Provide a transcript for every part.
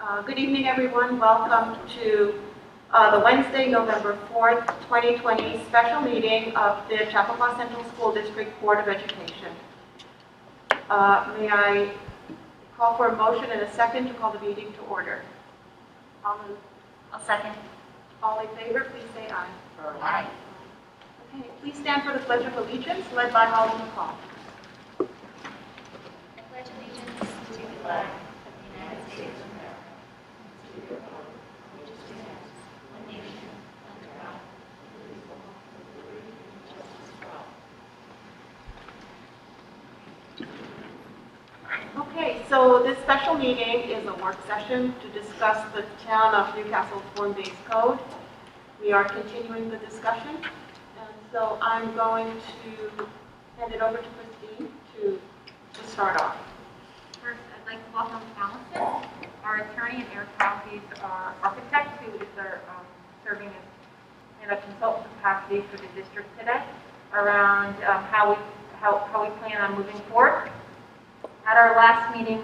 Good evening, everyone. Welcome to the Wednesday, November 4th, 2020 special meeting of the Chappaqua Central School District Board of Education. May I call for a motion and a second to call the meeting to order? I'll move. I'll second. All in favor, please say aye. Aye. Okay, please stand for the Pledge of Allegiance, led by Holly McCall. I pledge allegiance to the flag of the United States of America, and to the republic which stands one nation under God, indivisible, with liberty and justice for all. Okay, so this special meeting is a work session to discuss the Town of Newcastle's form-based code. We are continuing the discussion, and so I'm going to hand it over to Christine to start off. First, I'd like to welcome Allison, our attorney, and Eric Crosby, our architect, who is serving in a consultant capacity for the district today, around how we plan on moving forward. At our last meeting,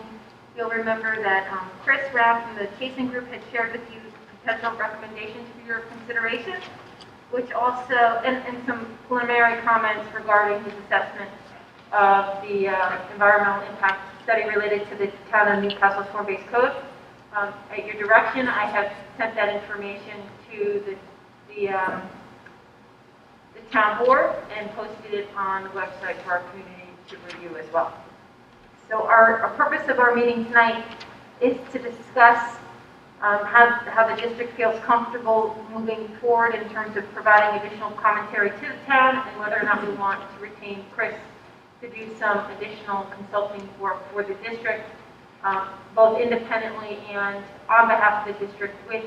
you'll remember that Chris Rapp from the Chasing Group had shared with you potential recommendations for your consideration, which also, and some preliminary comments regarding his assessment of the environmental impact study related to the Town of Newcastle's form-based code. At your direction, I have sent that information to the town board and posted it on the website for our community to review as well. So our purpose of our meeting tonight is to discuss how the district feels comfortable moving forward in terms of providing additional commentary to the town, and whether or not we want to retain Chris to do some additional consulting work for the district, both independently and on behalf of the district with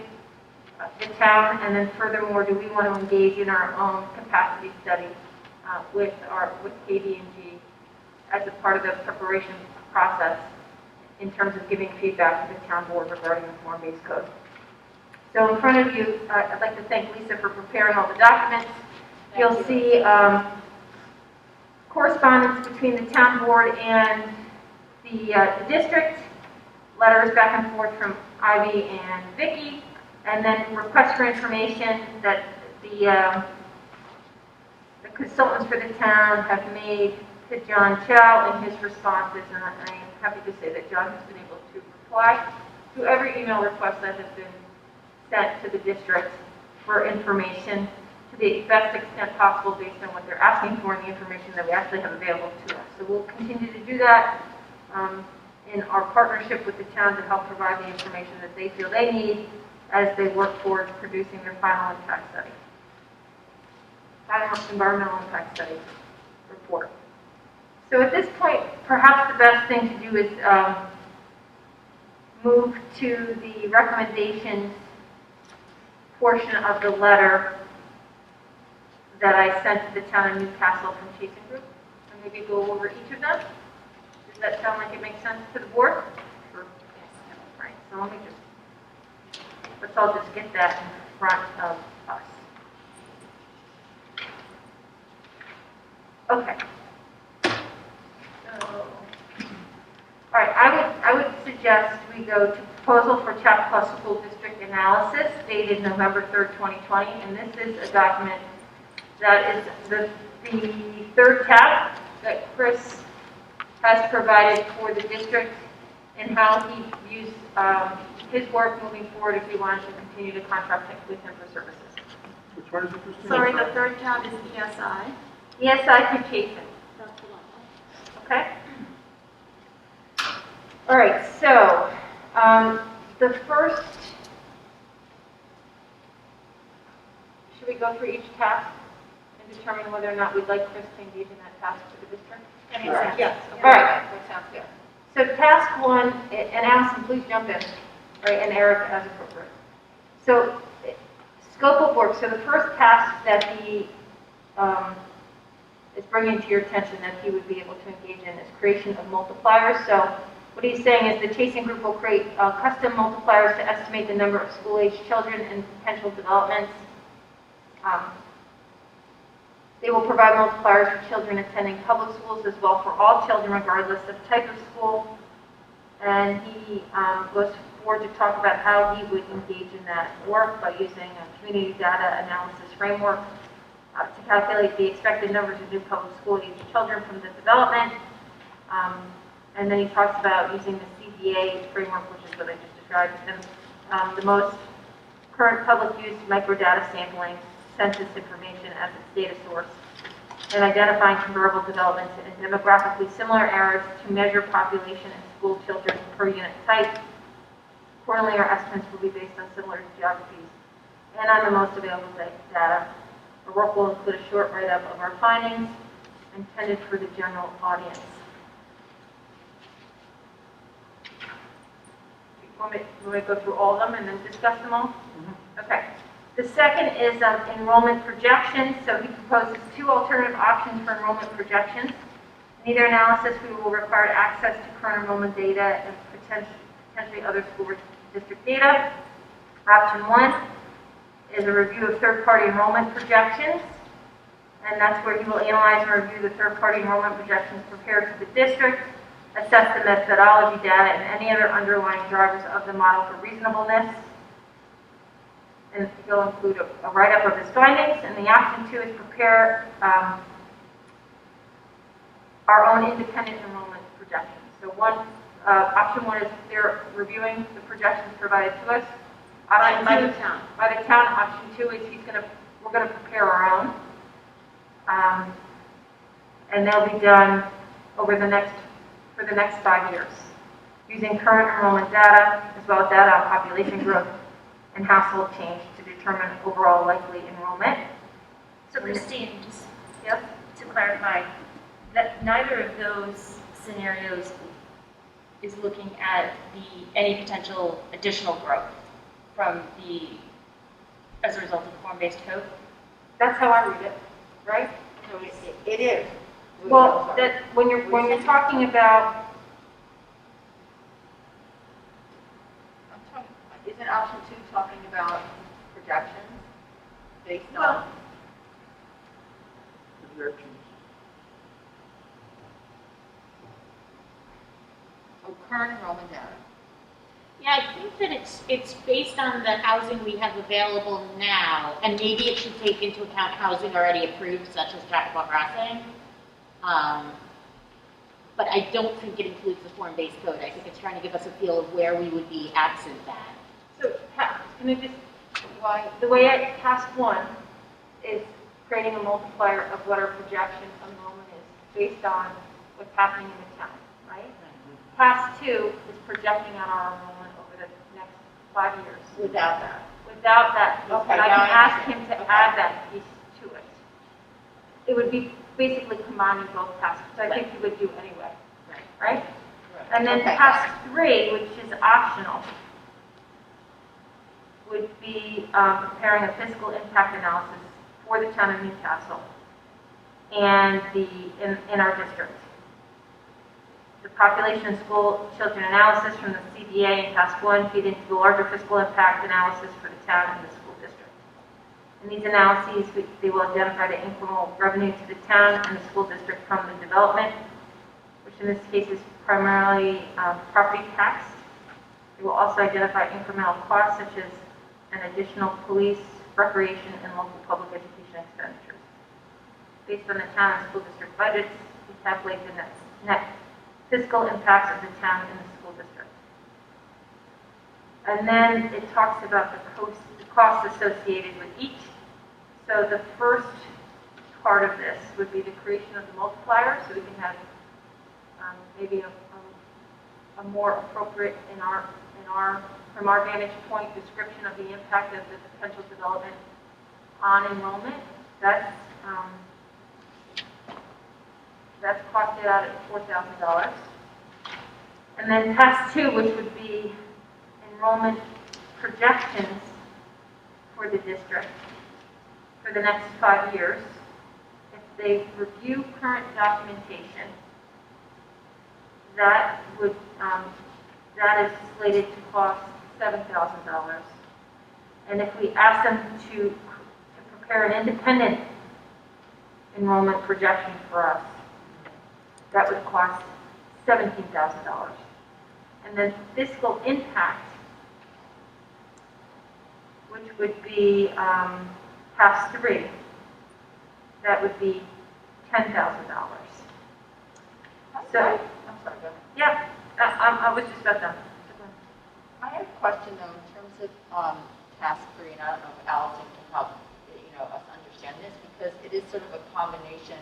the town. And then furthermore, do we want to engage in our own capacity study with KD&G as a part of the preparation process in terms of giving feedback to the town board regarding the form-based code. So in front of you, I'd like to thank Lisa for preparing all the documents. You'll see correspondence between the town board and the district, letters back and forth from Ivy and Vicky, and then requests for information that the consultants for the town have made to John Chow and his responses, and I am happy to say that John has been able to reply to every email request that has been sent to the district for information to the best extent possible based on what they're asking for and the information that we actually have available to us. So we'll continue to do that in our partnership with the town to help provide the information that they feel they need as they work towards producing their final impact study, final environmental impact study report. So at this point, perhaps the best thing to do is move to the recommendations portion of the letter that I sent to the Town of Newcastle from Chasing Group, and maybe go over each of them. Does that sound like it makes sense to the board? Sure. Yes. Right. So let's all just get that in front of us. Okay. All right, I would suggest we go to proposal for Chappaqua School District analysis dated November 3rd, 2020, and this is a document that is the third tab that Chris has provided for the district and how he views his work moving forward if he wanted to continue to contract with him for services. Which one is it, Christine? Sorry, the third tab is ESI. ESI through Chasing. That's the one. Okay. All right, so the first, should we go through each task and determine whether or not we'd like Chris to engage in that task for the district? That makes sense. Yes. All right, that sounds good. So task one, and Allison, please jump in, right, and Eric as appropriate. So scope of work. So the first task that he is bringing to your attention that he would be able to engage in is creation of multipliers. So what he's saying is the Chasing Group will create custom multipliers to estimate the number of school-age children and potential developments. They will provide multipliers for children attending public schools as well for all children regardless of type of school. And he goes board to talk about how he would engage in that work by using a community data analysis framework to calculate the expected numbers of new public school age children from the development. And then he talks about using the CDA framework, which is what I just described, and the most current public use microdata sampling, census information as its data source, and identifying comparable developments in demographically similar areas to measure population and school children per unit type. Accordingly, our estimates will be based on similar geographies and on the most available data. Our work will include a short write-up of our findings intended for the general audience. Want me to go through all of them and then discuss them all? Okay. The second is enrollment projections. So he proposes two alternative options for enrollment projections. In either analysis, we will require access to current enrollment data and potentially other school district data. Option one is a review of third-party enrollment projections. And that's where he will analyze and review the third-party enrollment projections prepared for the district, assess the methodology data and any other underlying drivers of the model for reasonableness. And he'll include a write-up of his findings. And the option two is prepare our own independent enrollment projections. So option one is they're reviewing the projections provided to us. By the town. By the town. Option two is we're going to prepare our own. And they'll be done over for the next 5 years, using current enrollment data as well as data on population growth and household change to determine overall likely enrollment. So Christine, just Yep. to clarify, that neither of those scenarios is looking at any potential additional growth as a result of the form-based code? That's how I read it, right? So it is. Well, that when you're talking about, Isn't option two talking about projections based Well- on? Projections. Current enrollment data. Yeah, I think that it's based on the housing we have available now, and maybe it should take into account housing already approved, such as Chappaqua Crossing. But I don't think it includes the form-based code. I think it's trying to give us a feel of where we would be absent that. so can I just, the way task one is creating a multiplier of what our projection enrollment is based on what's happening in the town, right? Task two is projecting out our enrollment over the next 5 years. Without that. Without that piece, Okay, but I now can I ask him understand. to Okay. add that piece to it. It would be basically combining both tasks, which I think he would do anyway, right? And then Okay, task three, which is optional, would be preparing a fiscal impact analysis for the town of Newcastle and in our district. The population and school children analysis from the CDA in task one feed into the larger fiscal impact analysis for the town and the school district. In these analyses, they will identify the incremental revenue to the town and the school district from the development, which in this case is primarily property tax. They will also identify incremental costs such as an additional police, recreation, and local public education expenditures. Based on the town and school district budgets, we calculate the net fiscal impacts of the town and the school district. And then it talks about the costs associated with each. So the first part of this would be the creation of the multiplier, so we can have maybe a more appropriate from our vantage point description of the impact of the potential development on enrollment. That's costed out at $4,000. And then task two, which would be enrollment projections for the district for the next 5 years. If they review current documentation, that is slated to cost $7,000. And if we ask them to prepare an independent enrollment projection for us, that would cost $17,000. And then fiscal impact which would be pass 3. That would be $10,000. So, I'm sorry, go ahead. yeah, I was just about done. I have a question though in terms of task 3, and I don't know if Allison can help us understand this, because it is sort of a combination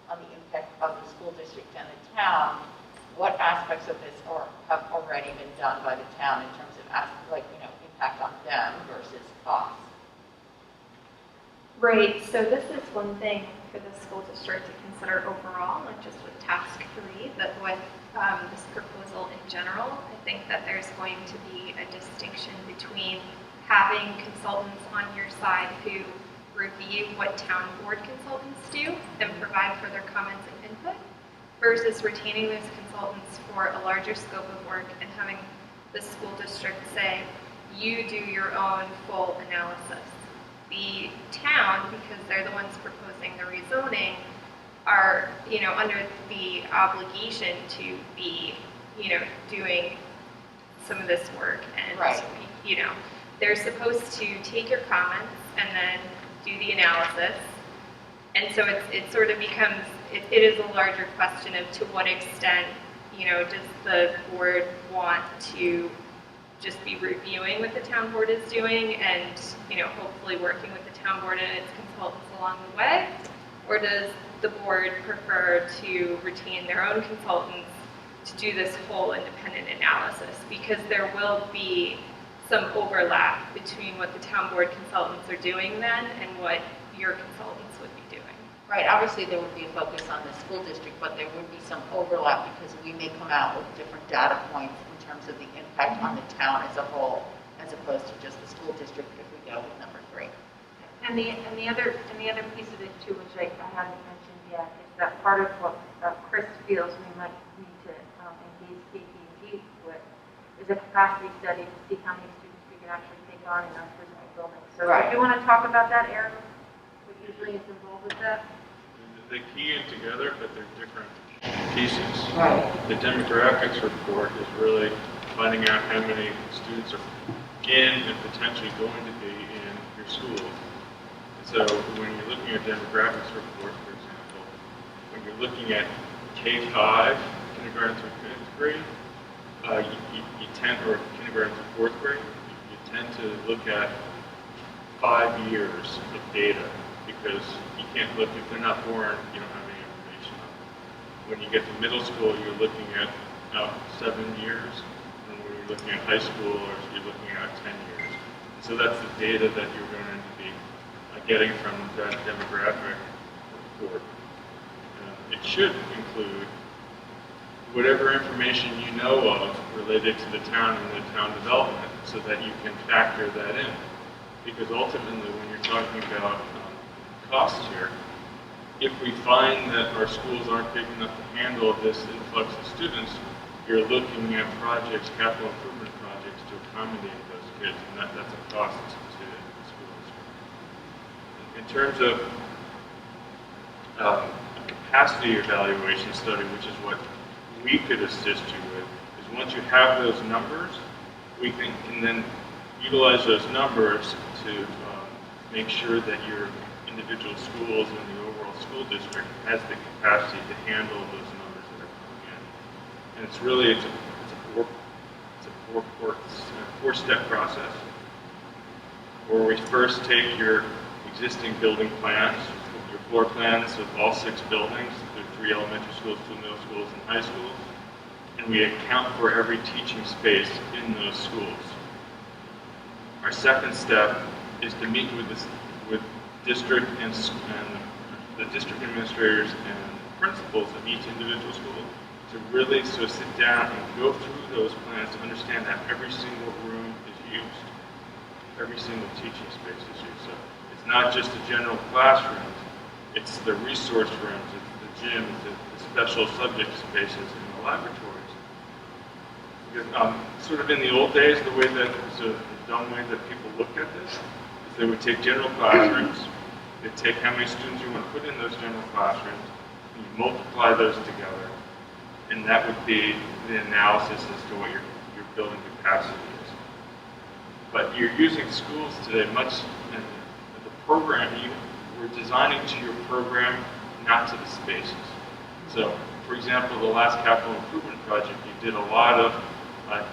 on the impact of the school district and the town. What aspects of this have already been done by the town in terms of impact on them versus us? Right, so this is one thing for the school district to consider overall, not just with task 3, but with this proposal in general. I think that there's going to be a distinction between having consultants on your side who review what town board consultants do and provide further comments and input, versus retaining those consultants for a larger scope of work and having the school district say, you do your own full analysis. The town, because they're the ones proposing the rezoning, are, under the obligation to be, doing some of this work. And, Right. They're supposed to take your comments and then do the analysis. And so it sort of becomes, it is a larger question of to what extent, does the board want to just be reviewing what the town board is doing and, hopefully working with the town board and its consultants along the way? Or does the board prefer to retain their own consultants to do this whole independent analysis? Because there will be some overlap between what the town board consultants are doing then and what your consultants would be doing. Right, obviously there would be a focus on the school district, but there would be some overlap because we may come out with different data points in terms of the impact on the town as a whole, as opposed to just the school district if we go with number 3. And the other piece of it too, which I haven't mentioned yet, is that part of what Chris feels we might need to engage KPMG with is a capacity study to see how many students we can actually take on in our physical building. So Right. if you want to talk about that, Aaron, what usually is involved with that? They key in together, but they're different pieces. Right. The demographics report is really finding out how many students are in and potentially going to be in your school. So when you're looking at demographics report, for example, when you're looking at K-5, kindergarten through 5th grade, you tend, or kindergarten through 4th grade, you tend to look at 5 years of data because you can't look, if they're not born, you don't have any information on them. When you get to middle school, you're looking at 7 years, and when you're looking at high school, or you're looking at 10 years. So that's the data that you're going to be getting from that demographic report. It should include whatever information you know of related to the town and the town development so that you can factor that in. Because ultimately, when you're talking about costs here, if we find that our schools aren't big enough to handle this influx of students, you're looking at projects, capital improvement projects to accommodate those kids, and that's a cost to the school district. In terms of a capacity evaluation study, which is what we could assist you with, is once you have those numbers, we can then utilize those numbers to make sure that your individual schools and the overall school district has the capacity to handle those numbers that are coming in. And it's really, it's a four-step process, where we first take your existing building plans, your floor plans of all 6 buildings, the 3 elementary schools, 2 middle schools, and high schools, and we account for every teaching space in those schools. Our second step is to meet with district and the district administrators and principals of each individual school to really sit down and go through those plans to understand that every single room is used, every single teaching space is used. So it's not just the general classrooms, it's the resource rooms, it's the gyms, the special subject spaces, and the laboratories. Because sort of in the old days, the way that the dumb way that people looked at this is they would take general classrooms, they'd take how many students you want to put in those general classrooms, and you multiply those together, and that would be the analysis as to what your building capacity is. But you're using schools today much, and the program, we're designing to your program, not to the spaces. So, for example, the last capital improvement project, you did a lot of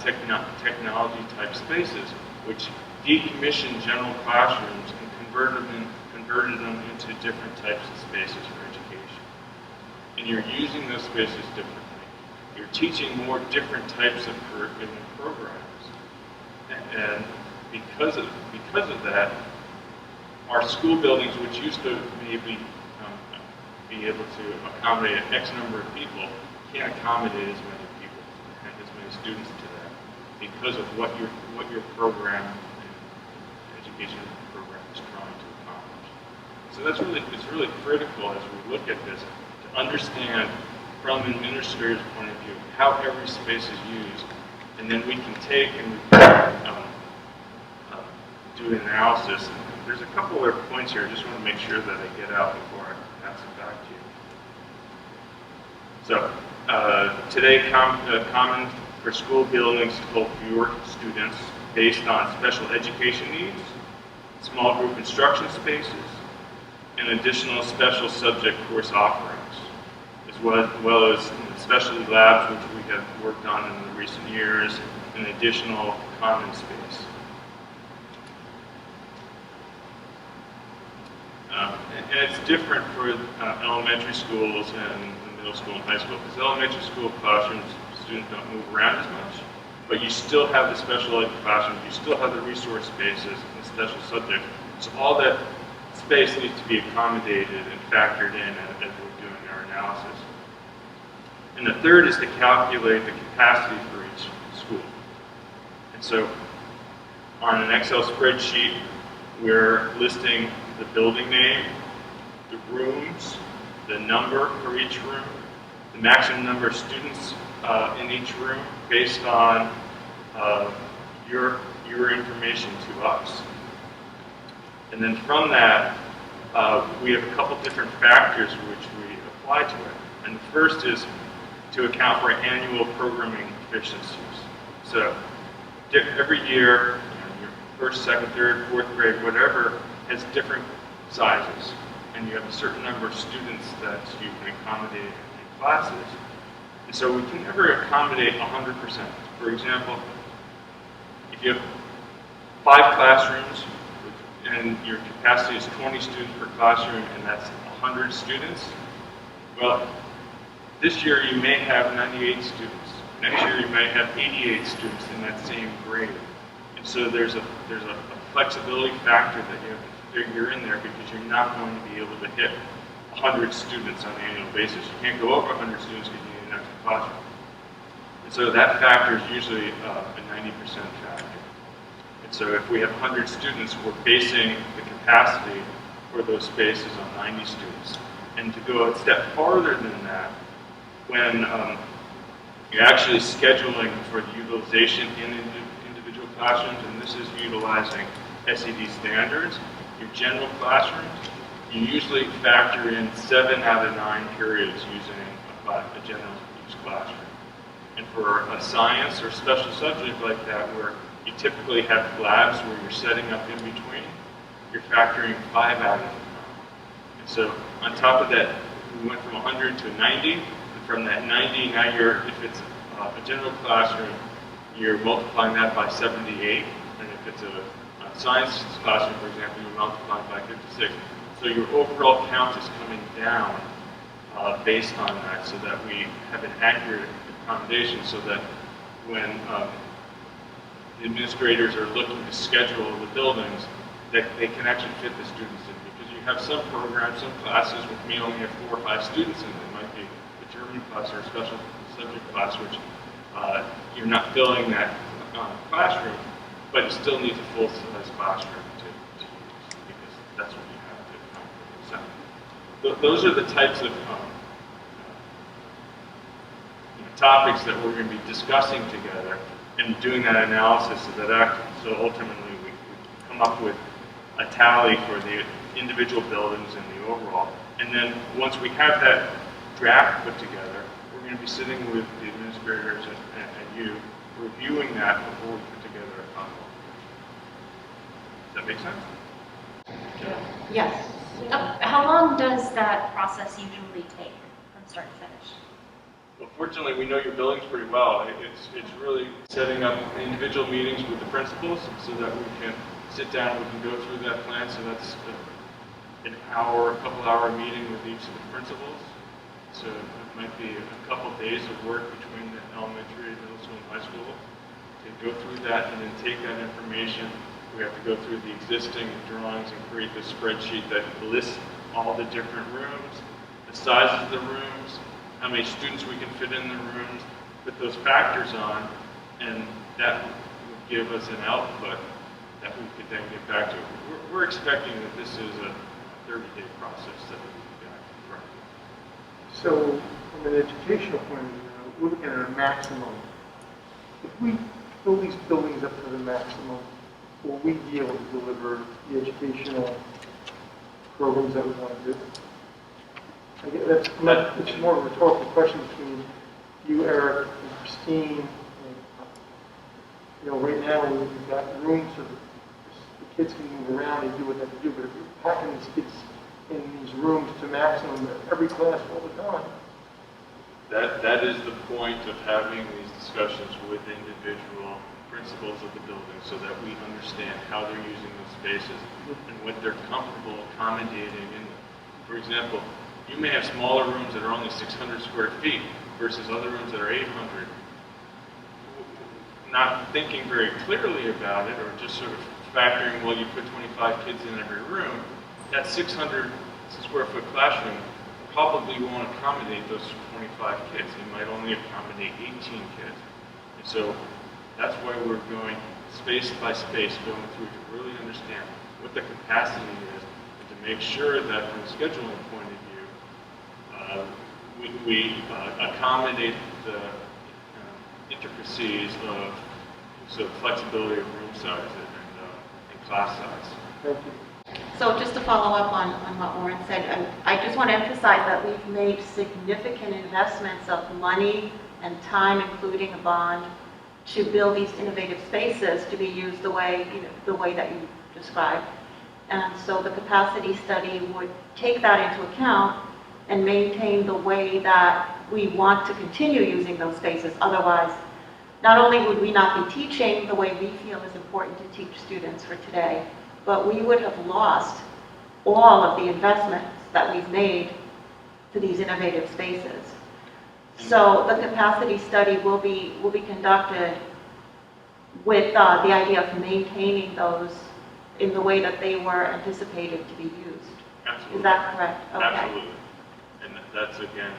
technology type spaces, which decommissioned general classrooms and converted them into different types of spaces for education. And you're using those spaces differently. You're teaching more different types of curriculum programs. And because of that, our school buildings, which used to maybe be able to accommodate an X number of people, can't accommodate as many people and as many students to that because of what your program and education program is trying to accomplish. So it's really critical as we look at this to understand from an administrator's point of view how every space is used, and then we can take and we can do an analysis. And there's a couple other points here I just want to make sure that I get out before I pass it back to you. So today, common for school buildings to hold fewer students based on special education needs, small group instruction spaces, and additional special subject course offerings, as well as specialty labs, which we have worked on in the recent years, and additional common space. And it's different for elementary schools and middle school and high school, because elementary school classrooms, students don't move around as much, but you still have the special ed classrooms, you still have the resource spaces and special subjects. So all that space needs to be accommodated and factored in as we're doing our analysis. And the third is to calculate the capacity for each school. And so on an Excel spreadsheet, we're listing the building name, the rooms, the number for each room, the maximum number of students in each room based on your information to us. And then from that, we have a couple different factors which we apply to it. And the first is to account for annual programming efficiencies. So every year, your first, second, third, fourth grade, whatever, has different sizes. And you have a certain number of students that you can accommodate in classes. And so we can never accommodate 100%. For example, if you have 5 classrooms and your capacity is 20 students per classroom and that's 100 students, well, this year you may have 98 students. Next year you may have 88 students in that same grade. And so there's a flexibility factor that you have to figure in there, because you're not going to be able to hit 100 students on an annual basis. You can't go over 100 students because you need an extra classroom. And so that factor is usually a 90% factor. And so if we have 100 students, we're basing the capacity for those spaces on 90 students. And to go a step farther than that, when you're actually scheduling for the utilization in individual classrooms, and this is utilizing SED standards, your general classrooms, you usually factor in 7 out of 9 periods using a general each classroom. And for a science or special subject like that, where you typically have labs where you're setting up in between, you're factoring 5 out of 9. And so on top of that, we went from 100 to 90, and from that 90, now if it's a general classroom, you're multiplying that by 78, and if it's a science classroom, for example, you're multiplying by 56. So your overall count is coming down based on that, so that we have an accurate accommodation, so that when the administrators are looking to schedule the buildings, that they can actually fit the students in. Because you have some programs, some classes with me only have 4 or 5 students in it. It might be a German class or a special subject class, which you're not filling that classroom, but it still needs a full-size classroom to use, because that's what you have to accommodate. So those are the types of topics that we're going to be discussing together and doing that analysis so ultimately we come up with a tally for the individual buildings and the overall. And then once we have that draft put together, we're going to be sitting with the administrators and you, reviewing that before we put together a final. that make sense? Yes. How long does that process usually take from start to finish? Well, fortunately, we know your buildings pretty well. It's really setting up individual meetings with the principals so that we can sit down, we can go through that plan. So that's an hour, a couple hour meeting with each of the principals. So it might be a couple days of work between the elementary, middle school, and high school to go through that and then take that information. We have to go through the existing drawings and create the spreadsheet that lists all the different rooms, the sizes of the rooms, how many students we can fit in the rooms, put those factors on, and that would give us an output that we could then get back to. We're expecting that this is a 30-day process that we will be back in front of. So, from an educational point of view, we're looking at a maximum. If we fill these buildings up to the maximum, will we be able to deliver the educational programs that we want to do? I guess that's not, it's more of a rhetorical question between you, Eric, and Christine. And, you know, right now we've got rooms so that the kids can move around and do what they have to do, but if we're packing these kids in these rooms to maximum every class all the time. That is the point of having these discussions with individual principals of the building so that we understand how they're using those spaces and what they're comfortable accommodating. And for example, you may have smaller rooms that are only 600 square feet versus other rooms that are 800. Not thinking very clearly about it or just sort of factoring, well, you put 25 kids in every room, that 600 square foot classroom probably won't accommodate those 25 kids. It might only accommodate 18 kids. And so that's why we're going space by space, going through to really understand what the capacity is and to make sure that from a scheduling point of view, we accommodate the intricacies of flexibility of room size and class size. Thank you. So just to follow up on what Warren said, I just want to emphasize that we've made significant investments of money and time, including a bond, to build these innovative spaces to be used the way, the way that you described. And so the capacity study would take that into account and maintain the way that we want to continue using those spaces. Otherwise, not only would we not be teaching the way we feel is important to teach students for today, but we would have lost all of the investments that we've made to these innovative spaces. So the capacity study will be conducted with the idea of maintaining those in the way that they were anticipated to be used. Absolutely. Is that correct? Okay. Absolutely. And that's, again,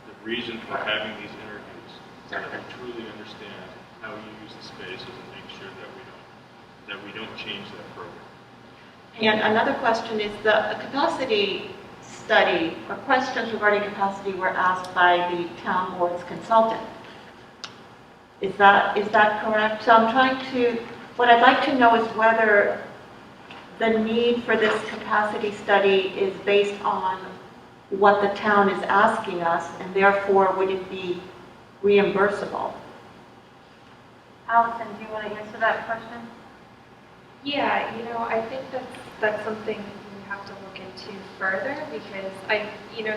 the reason for having these interviews, so that we truly understand how you use the spaces and make sure that we don't change that program. And another question is the capacity study, or questions regarding capacity were asked by the town board's consultant. Is that correct? So I'm trying to, what I'd like to know is whether the need for this capacity study is based on what the town is asking us, and therefore would it be reimbursable? Allison, do you want to answer that question? Yeah, I think that's something we have to look into further because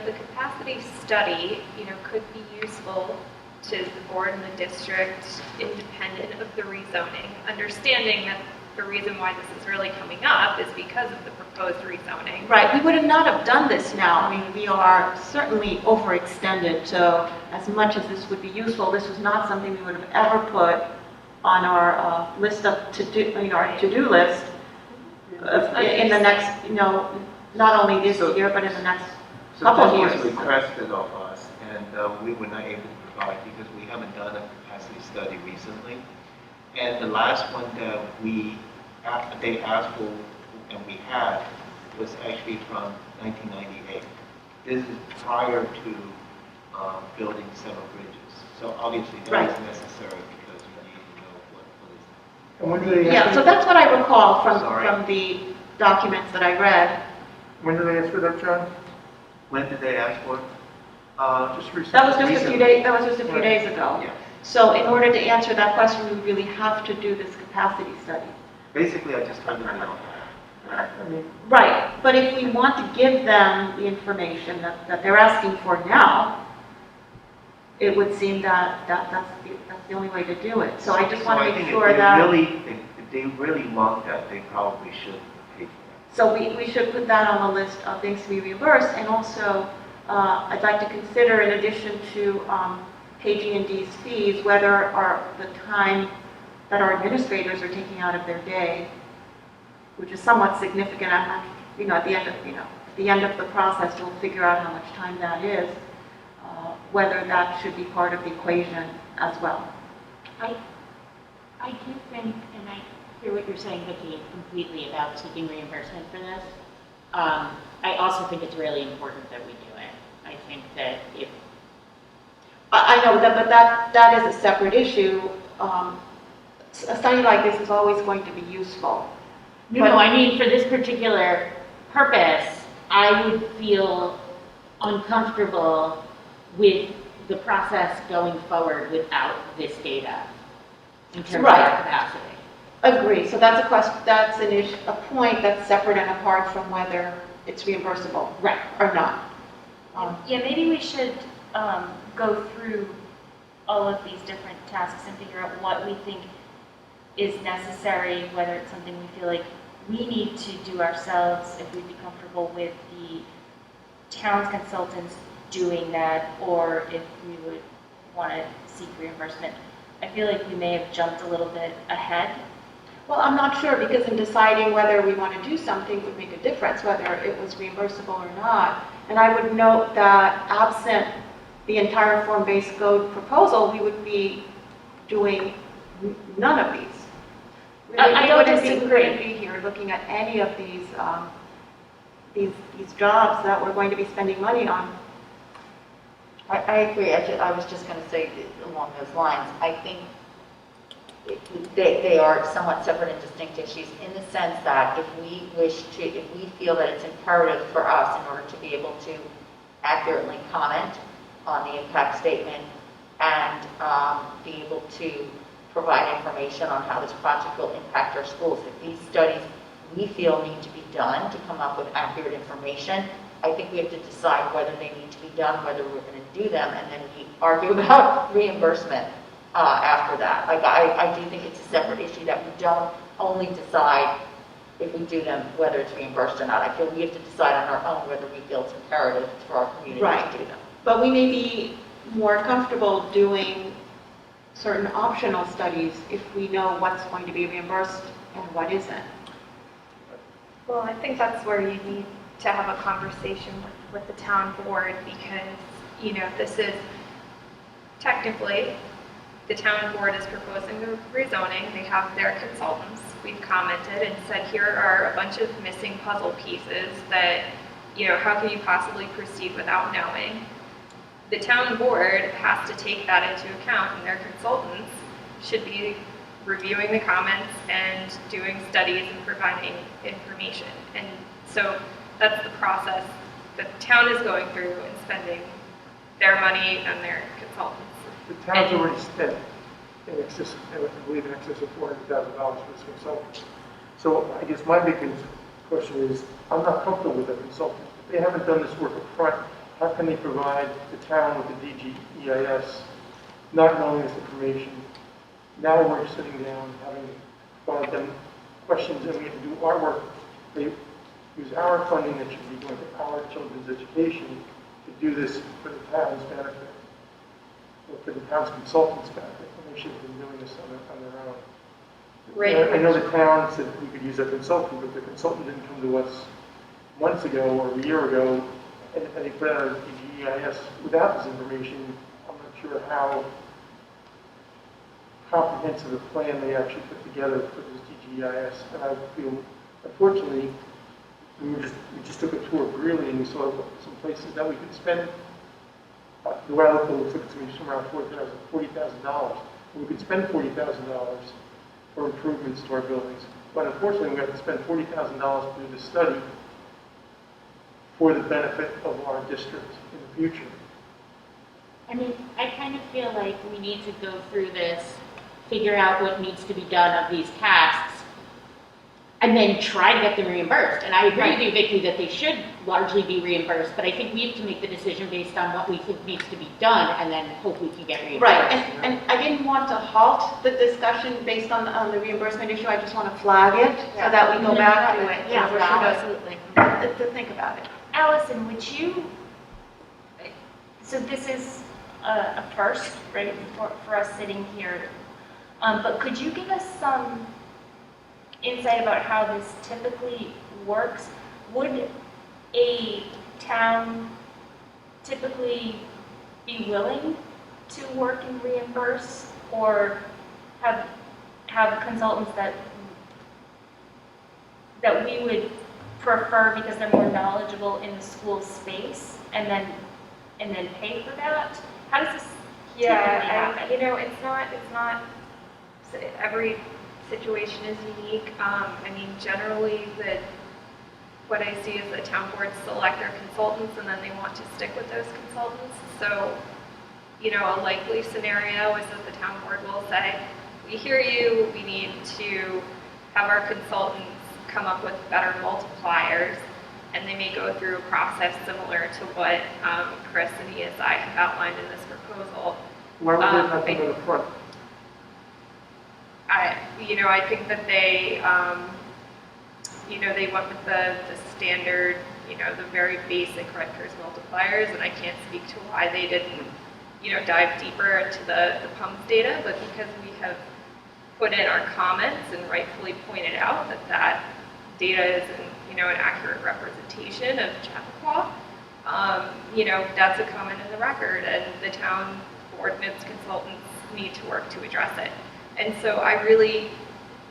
the capacity study, could be useful to the board and the district independent of the rezoning, understanding that the reason why this is really coming up is because of the proposed rezoning. Right, we would not have done this now. I mean, we are certainly overextended, so as much as this would be useful, this was not something we would have ever put on our list of our to-do list in the next, not only this year, but in the next couple of years. So this was requested of us, and we were not able to provide because we haven't done a capacity study recently. And the last one that they asked for and we had was actually from 1998. This is prior to building several bridges. So obviously that is necessary because you need to know what is. And when do they Yeah, ask so that's what I recall from Sorry. the documents that I read. When do they ask for that, John? When did they ask for it? Just recently. That was just a few days. That was just a few days ago. Yeah. So in order to answer that question, we really have to do this capacity study. Basically, I just told them no. I mean, Right, but if we want to give them the information that they're asking for now, it would seem that's the only way to do it. So I just want to make sure that. If they really want that, they probably should pay for that. So we should put that on the list of things to be reimbursed, and also, I'd like to consider, in addition to KG&D's fees, whether the time that our administrators are taking out of their day, which is somewhat significant, I'm not, at the end of the process, we'll figure out how much time that is, whether that should be part of the equation as well. I do think, and I hear what you're saying, Vicki, completely about seeking reimbursement for this. I also think it's really important that we do it. I think that if I know that, but that is a separate issue. A study like this is always going to be useful. No, I mean, for this particular purpose, I would feel uncomfortable with the process going forward without this data in terms of our capacity. Agree. So that's a question. That's a point that's separate and apart from whether it's reimbursable, Right. or not. Yeah, maybe we should go through all of these different tasks and figure out what we think is necessary, whether it's something we feel like we need to do ourselves, if we'd be comfortable with the town's consultants doing that, or if we would want to seek reimbursement. I feel like we may have jumped a little bit ahead. Well, I'm not sure, because in deciding whether we want to do something would make a difference, whether it was reimbursable or not. And I would note that absent the entire form-based code proposal, we would be doing none of these. I don't disagree. We wouldn't be here looking at any of these jobs that we're going to be spending money on. I agree. I was just going to say along those lines, I think they are somewhat separate and distinct issues in the sense that if we feel that it's imperative for us in order to be able to accurately comment on the impact statement and be able to provide information on how this project will impact our schools, if these studies we feel need to be done to come up with accurate information, I think we have to decide whether they need to be done, whether we're going to do them, and then we argue about reimbursement after that. Like, I do think it's a separate issue that we don't only decide if we do them, whether it's reimbursed or not. I feel we have to decide on our own whether we feel it's imperative for our community to do them. But we may be more comfortable doing certain optional studies if we know what's going to be reimbursed and what isn't. Well, I think that's where you need to have a conversation with the town board, because, this is technically, the town board is proposing the rezoning. They have their consultants. We've commented and said, here are a bunch of missing puzzle pieces that, how can you possibly proceed without knowing? The town board has to take that into account, and their consultants should be reviewing the comments and doing studies and providing information. And so that's the process the town is going through and spending their money and their consultants. the town's already spent in excess, I believe in excess of $400,000 for this consultant. So I guess my big question is, I'm not comfortable with a consultant. If they haven't done this work up front, how can they provide the town with the DGEIS, not knowing this information? Now we're sitting down, having to provide them questions, and we have to do our work. They use our funding that should be going to our children's education to do this for the town's benefit, or for the town's consultants' benefit, when they should have been doing this on their own. Right. I know the town said we could use a consultant, but the consultant didn't come to us months ago or a year ago, and they put out a DGEIS without this information. I'm not sure how comprehensive a plan they actually put together for this DGEIS, and I feel, unfortunately, we just took a tour of Greeley, and we saw some places that we could spend. The way I look at it, looks like it's going to be somewhere around $40,000. We could spend $40,000 for improvements to our buildings, but unfortunately, we have to spend $40,000 to do this study for the benefit of our district in the future. I mean, I kind of feel like we need to go through this, figure out what needs to be done of these tasks, and then try to get them reimbursed. And I agree with you, Vicki, that they should largely be reimbursed, but I think we have to make the decision based on what we think needs to be done, and then hope we can get reimbursed. Right, and I didn't want to halt the discussion based on the reimbursement issue, I just want to flag it so that we go back to it. Yeah, and we're absolutely. to think about it. Allison, would you, so this is a first, right, for us sitting here, but could you give us some insight about how this typically works? Would a town typically be willing to work and reimburse, or have consultants that we would prefer because they're more knowledgeable in the school space, and then pay for that? How does this typically happen? It's not, every situation is unique. I mean, generally, what I see is the town boards select their consultants and then they want to stick with those consultants. So, a likely scenario is that the town board will say, we hear you, we need to have our consultants come up with better multipliers, and they may go through a process similar to what Chris and ESI have outlined in this proposal. Why would they not come to the front? I think that they, they went with the standard, the very basic Rutgers multipliers, and I can't speak to why they didn't, dive deeper into the PUMS data, but because we have put in our comments and rightfully pointed out that data isn't, an accurate representation of Chappaqua, that's a comment in the record, and the town board and its consultants need to work to address it. And so I really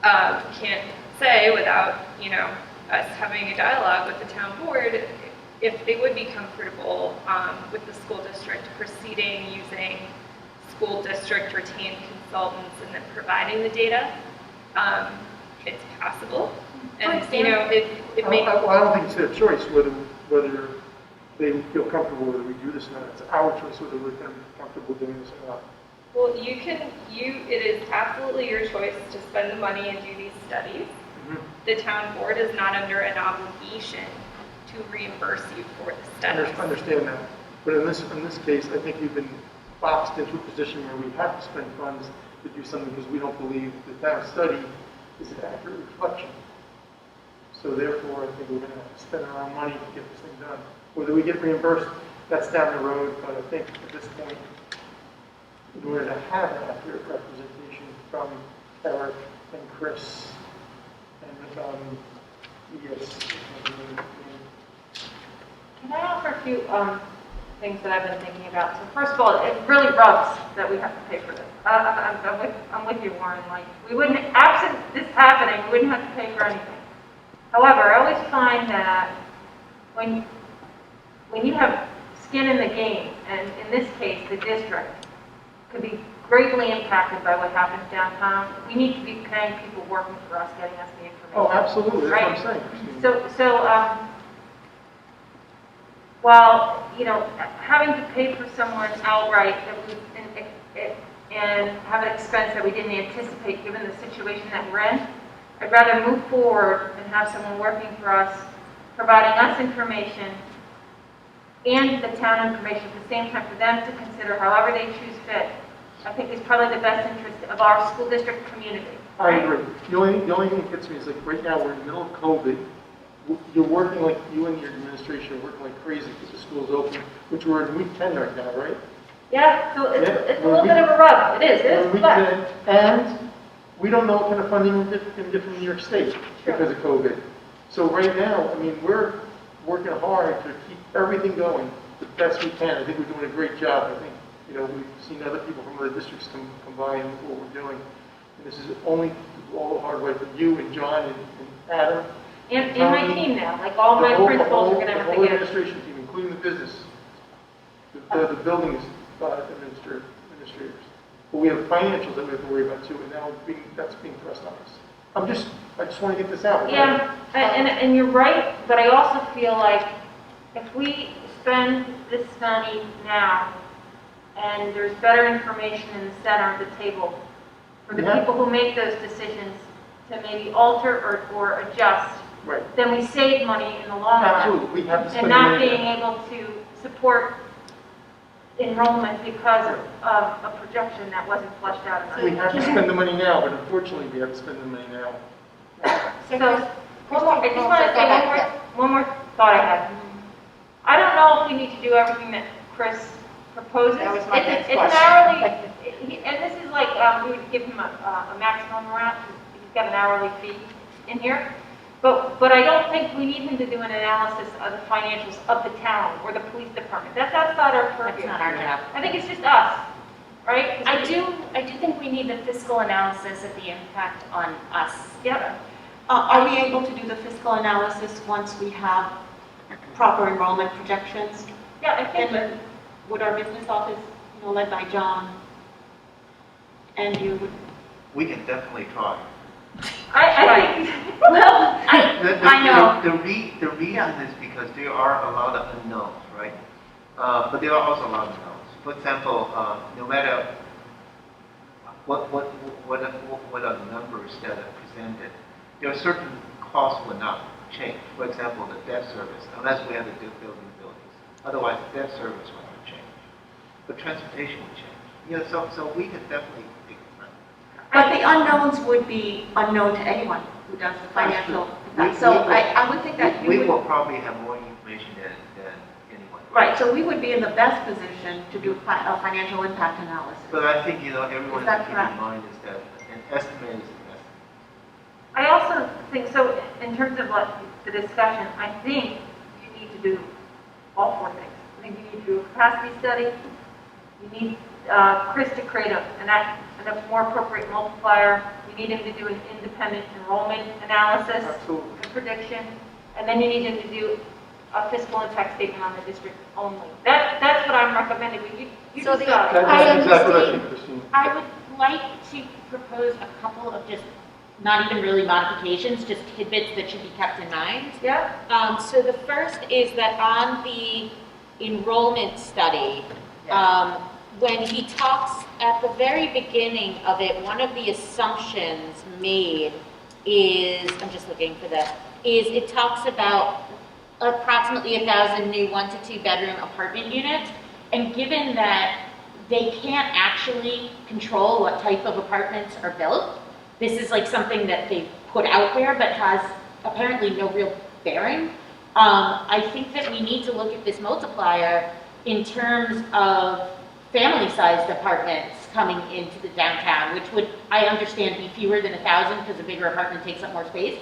can't say without, us having a dialogue with the town board if they would be comfortable with the school district proceeding using school district retained consultants and then providing the data. It's possible. And, it may... I don't think it's their choice whether they feel comfortable whether we do this or not. It's our choice whether we're going to be comfortable doing this or not. Well, it is absolutely your choice to spend the money and do these studies. Mm-hmm. The town board is not under an obligation to reimburse you for the studies. I understand that. But in this case, I think we've been boxed into a position where we have to spend funds to do something because we don't believe that that study is an accurate reflection. So therefore, I think we're going to have to spend our own money to get this thing done. Whether we get reimbursed, that's down the road, but I think at this point, in order to have an accurate representation from Eric and Chris and ES. Can I offer a few things that I've been thinking about? So first of all, it really rubs that we have to pay for this. I'm with you, Warren. Like, we wouldn't, absent this happening, we wouldn't have to pay for anything. However, I always find that when you have skin in the game, and in this case, the district could be greatly impacted by what happens downtown, we need to be paying people working for us, getting us the information. Oh, absolutely. That's right? what I'm saying. So, while, having to pay for someone outright and have an expense that we didn't anticipate given the situation that we're in, I'd rather move forward and have someone working for us, providing us information and the town information at the same time for them to consider however they choose fit. I think it's probably the best interest of our school district community. I agree. The only thing that gets me is like right now we're in the middle of COVID. You're working like, you and your administration are working like crazy because the school's open, which we're in week 10 right now, right? Yeah, so it's a little bit of a rub. It is, Week but 10, and we don't know what kind of funding we're going to get from New York State because of COVID. So right now, I mean, we're working hard to keep everything going the best we can. I think we're doing a great job. I think, we've seen other people from other districts come by and look what we're doing. And this is only all the hard work of you and John and Adam. and my team now, like all my principals are going to have The to whole get. administration team, including the business, the buildings administrators. But we have financials that we have to worry about too, and now that's being thrust on us. I just want to get this out. Yeah, and you're right, but I also feel like if we spend this money now, and there's better information in the center of the table for the Yeah. people who make those decisions, to maybe alter or adjust, Right. then we save money in the long run. Absolutely, we have to spend And the not money. being able to support enrollment because of a projection that wasn't flushed out enough. We have to spend the money now, but unfortunately, we have to spend the money now. So, one more, I just want to say one more thought I had. I don't know if we need to do everything that Chris proposes. That was my next It's question. an hourly, and this is like, we would give him a maximum amount, he's got an hourly fee in here. But I don't think we need him to do an analysis of the financials of the town or the police department. That's outside our purview. That's not our job. I think it's just us, right? 'Cause I do think we need the fiscal analysis of the impact on us. Yep. Are we able to do the fiscal analysis once we have proper enrollment projections? Yeah, I think that, And would our business office, led by John, and you would, We can definitely try. I think, well, I know. The reason is because there are a lot of unknowns, right? But there are also a lot of unknowns. For example, no matter what are the numbers that are presented, there are certain costs will not change. For example, the debt service, unless we have to do buildings. Otherwise, the debt service will not change. But transportation will change. So we can definitely take it from. but the unknowns would be unknown to anyone who does the financial. We- So we will- I would think that We you will would, probably have more information than anyone. right, so we would be in the best position to do a financial impact analysis. But I think, everyone Is that has to keep correct? in mind is that an estimate is an estimate. I also think, so in terms of like the discussion, I think you need to do all four things. I think you need to do a capacity study. You need Chris to create a more appropriate multiplier. You need him to do an independent enrollment analysis, Absolutely. a prediction, and then you need him to do a fiscal impact statement on the district only. That's what I'm recommending. You So the- decide. That's exactly what I understand. think, Christine. I would like to propose a couple of just, not even really modifications, just tidbits that should be kept in mind. Yeah? So the first is that on the enrollment study, when he talks at the very beginning of it, one of the assumptions made is, I'm just looking for that, is it talks about approximately 1,000 new 1 to 2 bedroom apartment units. And given that they can't actually control what type of apartments are built, this is like something that they put out there but has apparently no real bearing. I think that we need to look at this multiplier in terms of family-sized apartments coming into the downtown, which would, I understand, be fewer than 1,000 because a bigger apartment takes up more space.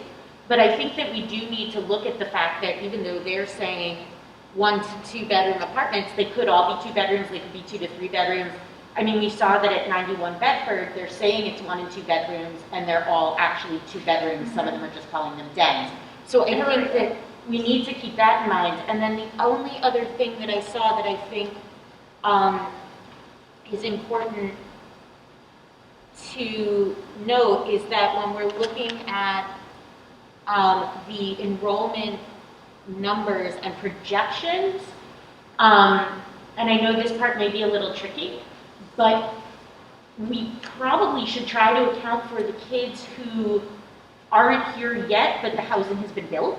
But I think that we do need to look at the fact that even though they're saying 1 to 2 bedroom apartments, they could all be 2 bedrooms, they could be 2 to 3 bedrooms. I mean, we saw that at 91 Bedford, they're saying it's 1 and 2 bedrooms, and they're all actually 2 bedrooms. Some of them are just calling them dens. So I think that we need to keep that in mind. And then the only other thing that I saw that I think is important to note is that when we're looking at the enrollment numbers and projections, and I know this part may be a little tricky, but we probably should try to account for the kids who aren't here yet, but the housing has been built,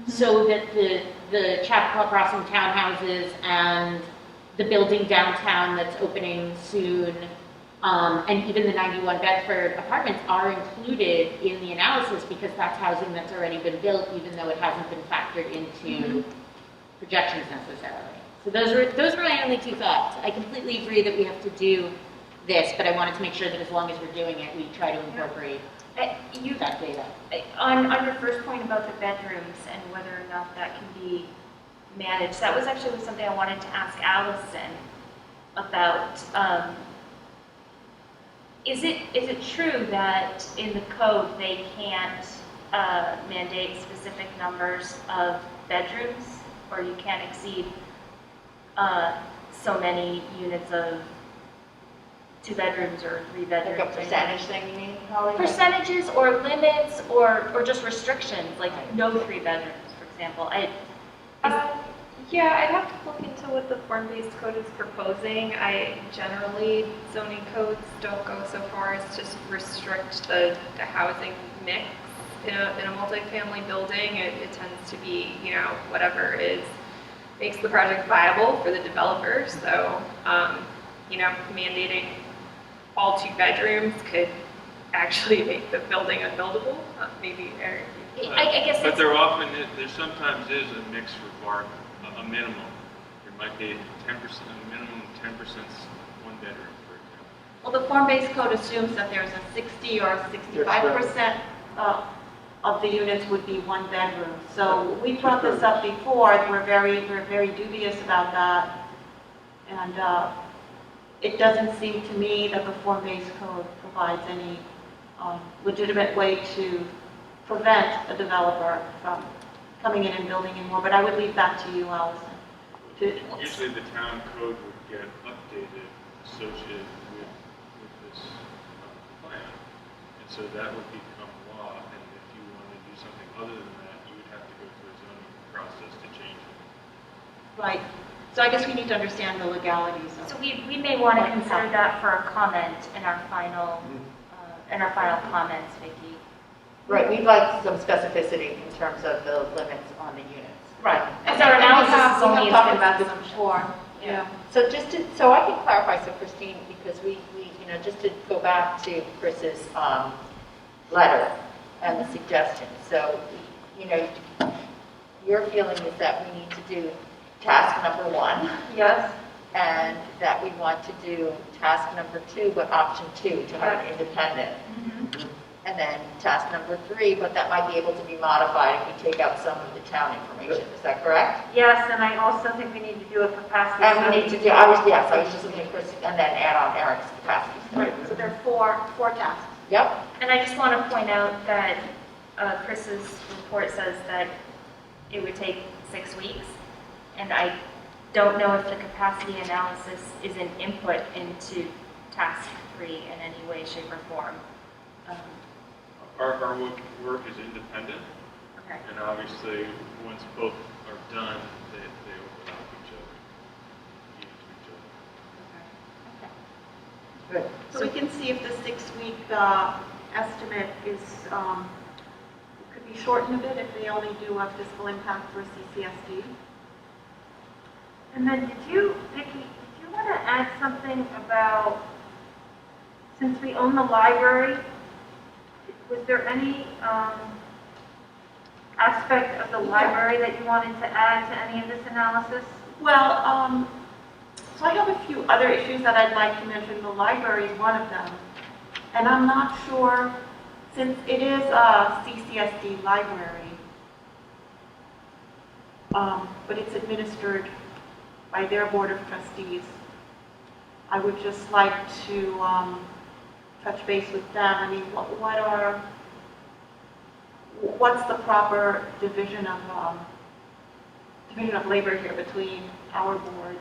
so that the Chapel Crossing townhouses and the building downtown that's opening soon, and even the 91 Bedford apartments are included in the analysis because that's housing that's already been built, even though it hasn't been factored into projections necessarily. So those were my only two thoughts. I completely agree that we have to do this, but I wanted to make sure that as long as we're doing it, we try to incorporate that data. On your first point about the bedrooms and whether or not that can be managed, that was actually something I wanted to ask Allison about. Is it true that in the code they can't mandate specific numbers of bedrooms, or you can't exceed so many units of 2 bedrooms or 3 bedrooms? Like a percentage thing, you mean, Holly? Percentages or limits or just restrictions, like no 3 bedrooms, for example. Yeah, I'd have to look into So what the form-based code is proposing, zoning codes don't go so far as to restrict the housing mix. In a multifamily building, it tends to be, whatever makes the project viable for the developer. So, mandating all 2 bedrooms could actually make the building unbuildable. Maybe, Eric. I guess But it's, there sometimes is a mixed requirement, a minimum. There might be 10%, a minimum 10% one bedroom, for example. Well, the form-based code assumes that there's a 60 or 65% of the units would be 1 bedroom. So we brought this up before. We're very dubious about that, and it doesn't seem to me that the form-based code provides any legitimate way to prevent a developer from coming in and building in more. But I would leave that to you, Allison. Usually the town code would get updated associated with this plan. And so that would become law. And if you want to do something other than that, you would have to go through a zoning process to change it. Right. So I guess we need to understand the legalities of so we may want to consider that for a comment in our final comments, Vicki. Right, we'd like some specificity in terms of the limits on the units. Right. Because our analysis is only we as talked good about as this the before. Yeah. So so I can clarify, so Christine, because we just to go back to Chris's letter and the suggestions. So, your feeling is that we need to do task number 1. Yes? And that we want to do task number 2, but option 2, to have an independent. And then task number 3, but that might be able to be modified if we take out some of the town information. Is that correct? Yes, and I also think we need to do a capacity And study. we need to do, I was just looking at Chris, and then add on Eric's capacity study. Right. So there are four tasks. Yep. And I just want to point out that Chris's report says that it would take 6 weeks, and I don't know if the capacity analysis is an input into task 3 in any way, shape, or form. Our work is independent, Okay. and obviously, once both are done, they overlap each other, feed into each other. Okay. So we can see if the 6-week estimate is, could be shortened a bit if they only do a fiscal impact for CCSD. And then Vicki, did you want to add something about, since we own the library, was there any aspect of the library that you wanted to add to any of this analysis? Well, so I have a few other issues that I'd like to mention. The library is one of them. And I'm not sure, since it is a CCSD library, but it's administered by their board of trustees, I would just like to touch base with them. I mean, what's the proper division of labor here between our board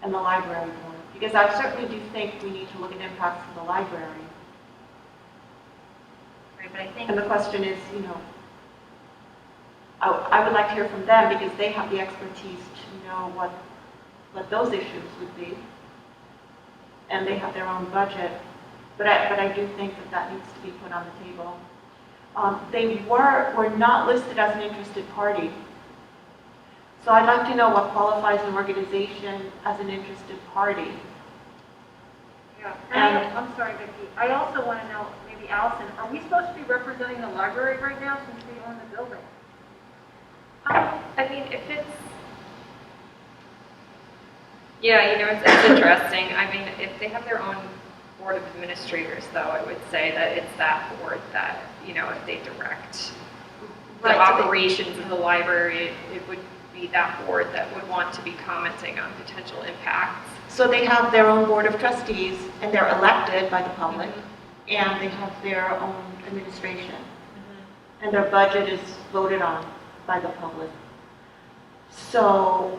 and the library board? Because I certainly do think we need to look at impacts to the library. Right, but I think And the question is, I would like to hear from them because they have the expertise to know what those issues would be. And they have their own budget. But I do think that needs to be put on the table. They were not listed as an interested party. So I'd like to know what qualifies an organization as an interested party. Yeah. And- I'm sorry, Vicki. I also want to know, maybe Allison, are we supposed to be representing the library right now since we own the building? I mean, if it's, it's interesting. I mean, if they have their own board of administrators, though, I would say that it's that board that, if they direct the Right, so they- operations of the library, it would be that board that would want to be commenting on potential impacts. So they have their own board of trustees, and they're elected by the public, and they have their own administration. And their budget is voted on by the public. So,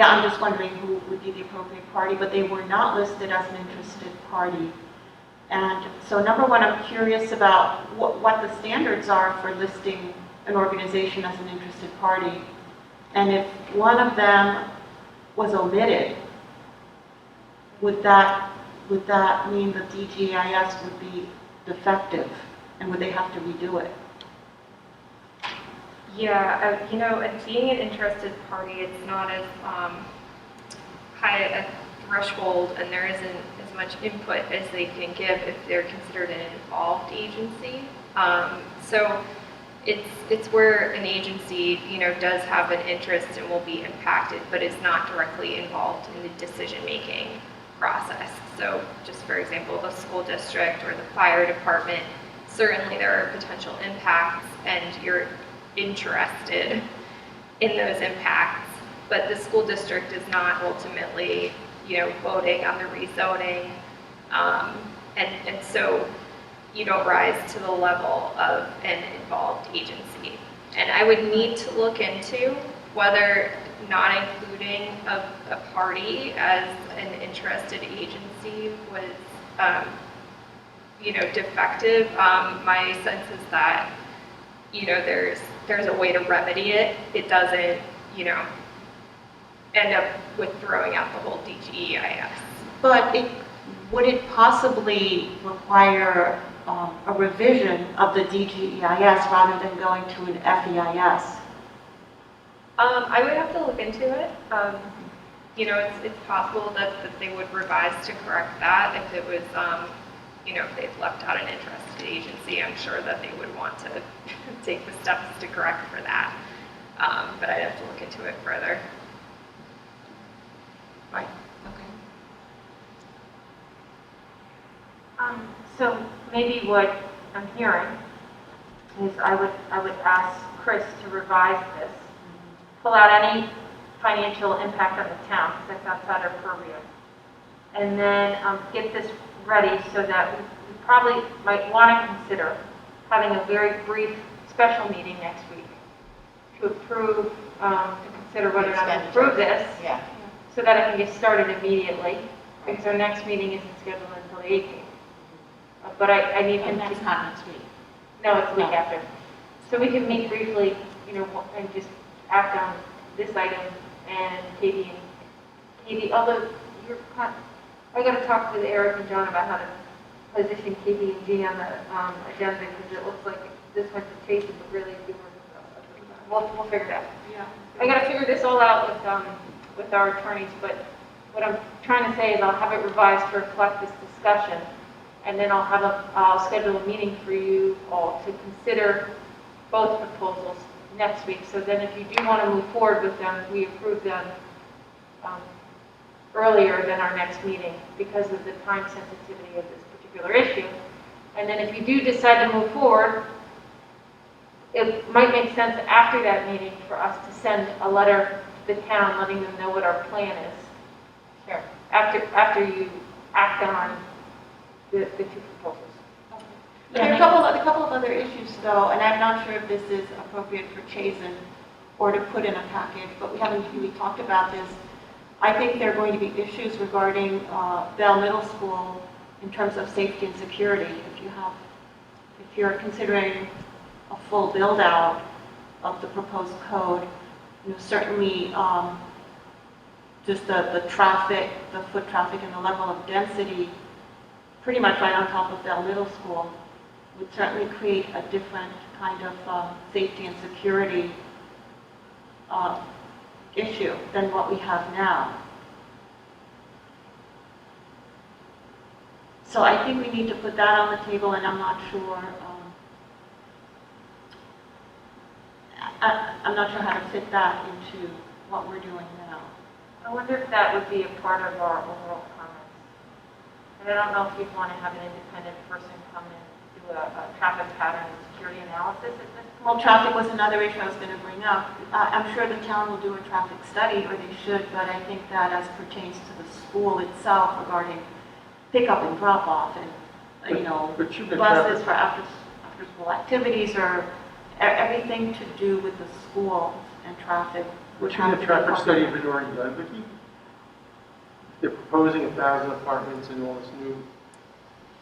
I'm just wondering who would be the appropriate party, but they were not listed as an interested party. And so number one, I'm curious about what the standards are for listing an organization as an interested party. And if one of them was omitted, would that mean the DGIS would be defective? And would they have to redo it? Yeah, and being an interested party, it's not as high a threshold, and there isn't as much input as they can give if they're considered an involved agency. So it's where an agency, does have an interest and will be impacted, but is not directly involved in the decision-making process. So just for example, the school district or the fire department, certainly there are potential impacts and you're interested in those impacts, but the school district is not ultimately, voting on the rezoning. And so you don't rise to the level of an involved agency. And I would need to look into whether not including a party as an interested agency was, defective. My sense is that, there's a way to remedy it. It doesn't, end up with throwing out the whole DGEIS. But would it possibly require a revision of the DGEIS rather than going to an FEIS? I would have to look into it. It's possible that they would revise to correct that if it was, if they've left out an interested agency. I'm sure that they would want to take the steps to correct for that. But I'd have to look into it further. Right, okay. So maybe what I'm hearing is I would ask Chris to revise this, pull out any financial impact on the town, because that's outside our purview, and then get this ready so that we probably might want to consider having a very brief special meeting next week to approve, to consider whether or not to approve this, Yeah. so that it can get started immediately, because our next meeting isn't scheduled until the 18th. But I need him And that's to, not next week. no, it's the week No. after. So we can meet briefly, and just act on this item and Katie, although I got to talk to Eric and John about how to position KB and G on the agenda, because it looks like this went to Chase, but really we were, we'll figure it out. Yeah. I got to figure this all out with our attorneys, but what I'm trying to say is I'll have it revised to reflect this discussion, and then I'll schedule a meeting for you all to consider both proposals next week. So then if you do want to move forward with them, we approve them earlier than our next meeting because of the time sensitivity of this particular issue. And then if you do decide to move forward, it might make sense after that meeting for us to send a letter to the town letting them know what our plan is. Sure. After you act on the two proposals. There are a couple of other issues though, and I'm not sure if this is appropriate for Chazen or to put in a package, but we haven't really talked about this. I think there are going to be issues regarding Bell Middle School in terms of safety and security. If you're considering a full build out of the proposed code, certainly just the traffic, the foot traffic and the level of density pretty much right on top of Bell Middle School would certainly create a different kind of safety and security issue than what we have now. So I think we need to put that on the table, and I'm not sure. I'm not sure how to fit that into what we're doing now. I wonder if that would be a part of our overall comments. And I don't know if you'd want to have an independent person come and do a traffic pattern and security analysis at this point. Well, traffic was another issue I was going to bring up. I'm sure the town will do a traffic study, or they should, but I think that as pertains to the school itself regarding pickup and drop off and, But shouldn't a buses traffic- for after school activities or everything to do with the school and traffic. would Which have the to be traffic part of study it. been already done, Vicki? They're proposing 1,000 apartments and all this new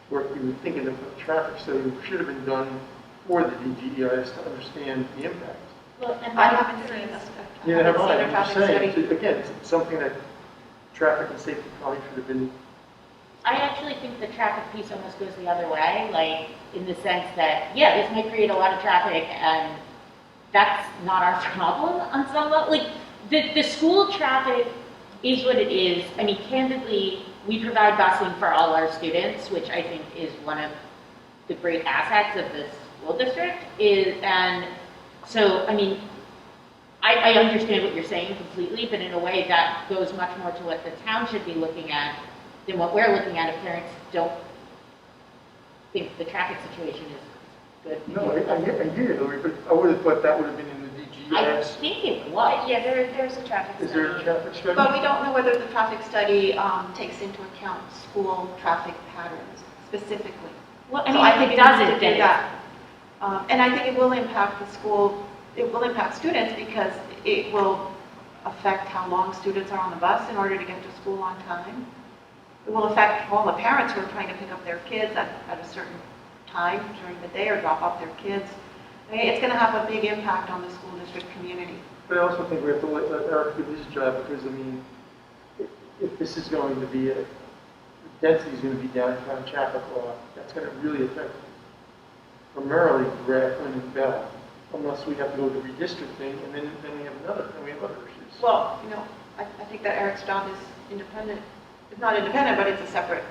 work. You would think that the traffic study should have been done for the DGEIS to understand the impact. Well, and I I, haven't seen this. Neither have I, a I'm just traffic saying, study. again, it's something that traffic and safety probably should have been, I actually think the traffic piece almost goes the other way, like, in the sense that, yeah, this might create a lot of traffic, and that's not our problem on some level. Like, the school traffic is what it is. I mean, candidly, we provide busing for all our students, which I think is one of the great assets of the school district, and so, I mean, I understand what you're saying completely, but in a way that goes much more to what the town should be looking at than what we're looking at if parents don't think the traffic situation is good. no, I hear you, Hillary, but I would have thought that would have been in the I DGS. think it was. Yeah, there's a traffic Is there a study. traffic study? But we don't know whether the traffic study takes into account school traffic patterns specifically. Well, I So mean, if think it needs to doesn't, do then that. And I think it will impact the school, it will impact students because it will affect how long students are on the bus in order to get to school on time. It will affect all the parents who are trying to pick up their kids at a certain time during the day or drop off their kids. I mean, it's going to have a big impact on the school district community. But I also think we have to let Eric do his job, because, I mean, if this is going to be the density is going to be downtown Chappaqua, that's going to really affect primarily Grafton and Bell, unless we have to go to redistricting, and then we have other issues. Well, I think that Eric's job is independent. It's not independent, but it's a separate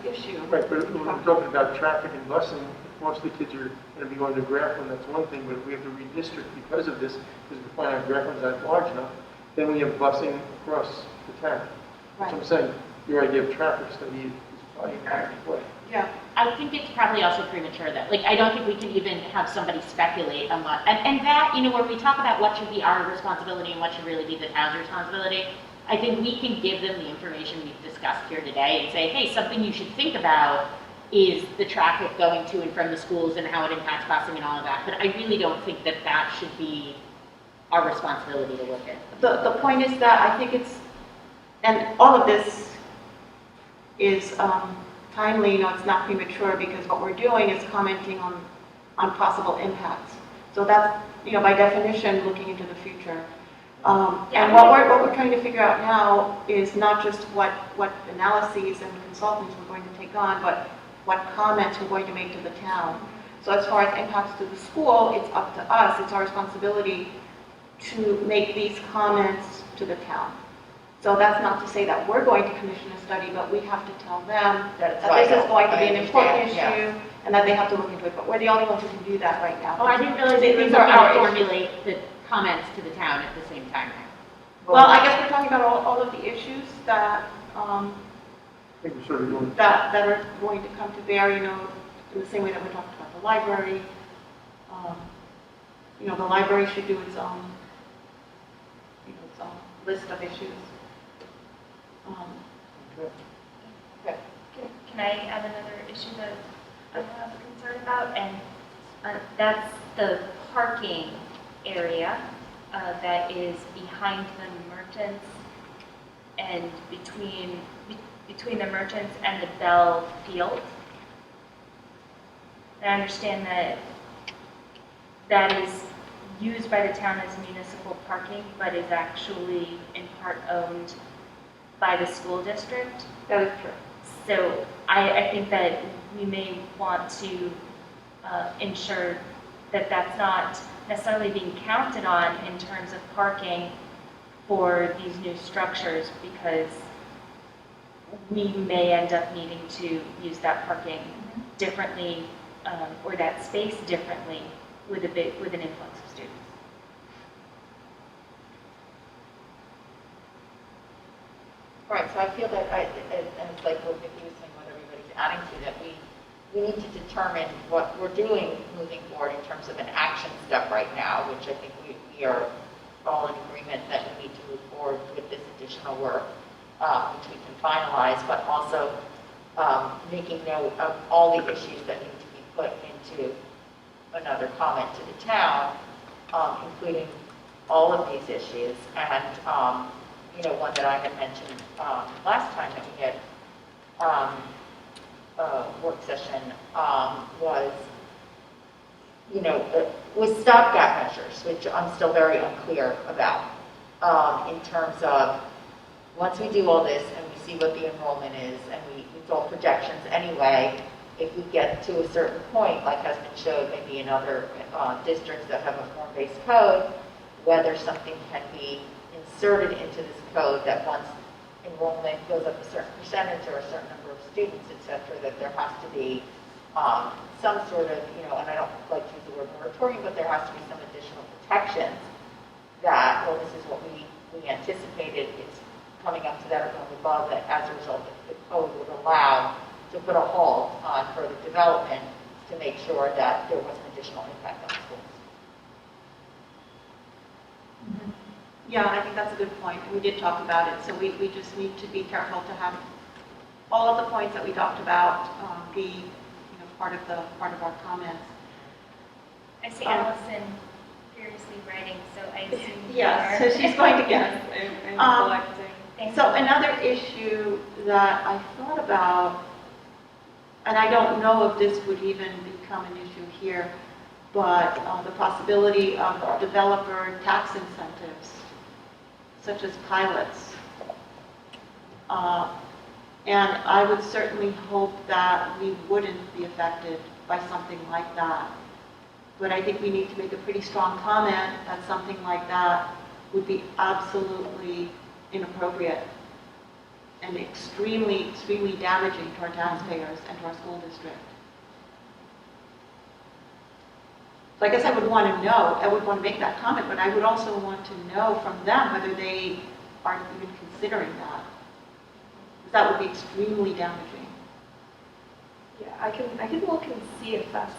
issue. Right, but when we're talking about traffic and busing, if most of the kids are going to be going to Grafton, that's one thing, but if we have to redistrict because of this, because we find out Grafton's not large enough, then we have busing across the town. Right. So I'm saying, your idea of traffic study is probably not in play. Yeah. I think it's probably also premature though. Like, I don't think we can even have somebody speculate on what, and that, where we talk about what should be our responsibility and what should really be the town's responsibility, I think we can give them the information we've discussed here today and say, hey, something you should think about is the traffic going to and from the schools and how it impacts busing and all of that. But I really don't think that that should be our responsibility to look at. The point is that I think it's, and all of this is timely, it's not premature, because what we're doing is commenting on possible impacts. So that's, by definition, looking into the future. And what we're trying to figure out now is not just what analyses and consultants we're going to take on, but what comments we're going to make to the town. So as far as impacts to the school, it's up to us. It's our responsibility to make these comments to the town. So that's not to say that we're going to commission a study, but we have to tell them that this is going to be an important issue and that they have to look into it. But we're the only ones who can do that right now. Oh, I didn't realize they were These are our going to issues. formulate the comments to the town at the same time. Well, I guess we're talking about all of the issues that I think we're sort of doing, that are going to come to bear, in the same way that we're talking about the library. The library should do its own, its own list of issues. Can I add another issue that I have a concern about? And that's the parking area that is behind the merchants and between the merchants and the Bell Field. I understand that that is used by the town as municipal parking, but is actually in part owned by the school district. That is true. So I think that we may want to ensure that that's not necessarily being counted on in terms of parking for these new structures, because we may end up needing to use that parking differently or that space differently with an influx of students. Right, so I feel that, and it's like what Vicki was saying, what everybody's adding to, that we need to determine what we're doing moving forward in terms of an action step right now, which I think we are all in agreement that we need to move forward with this additional work, which we can finalize, but also making note of all the issues that need to be put into another comment to the town, including all of these issues. And one that I had mentioned last time that we had a work session was with stopgap measures, which I'm still very unclear about, in terms of, once we do all this and we see what the enrollment is, and it's all projections anyway, if we get to a certain point, like has been showed maybe in other districts that have a form-based code, whether something can be inserted into this code that once enrollment goes up a certain percentage or a certain number of students, et cetera, that there has to be some sort of, and I don't like to use the word moratorium, but there has to be some additional protections that, well, this is what we anticipated, it's coming up to that or going above, that as a result, the code would allow to put a halt on further development to make sure that there was an additional impact on schools. Yeah, I think that's a good point. We did talk about it, so we just need to be careful to have all of the points that we talked about be part of our comments. I see Allison furiously writing, so I assume you Yes, are. so she's going to get I'm collecting. Thank So you. another issue that I thought about, and I don't know if this would even become an issue here, but the possibility of developer tax incentives, such as pilots. And I would certainly hope that we wouldn't be affected by something like that. But I think we need to make a pretty strong comment that something like that would be absolutely inappropriate and extremely, extremely damaging to our taxpayers and to our school district. So I guess I would want to make that comment, but I would also want to know from them whether they aren't even considering that. Because that would be extremely damaging. Yeah, I can look and see if that's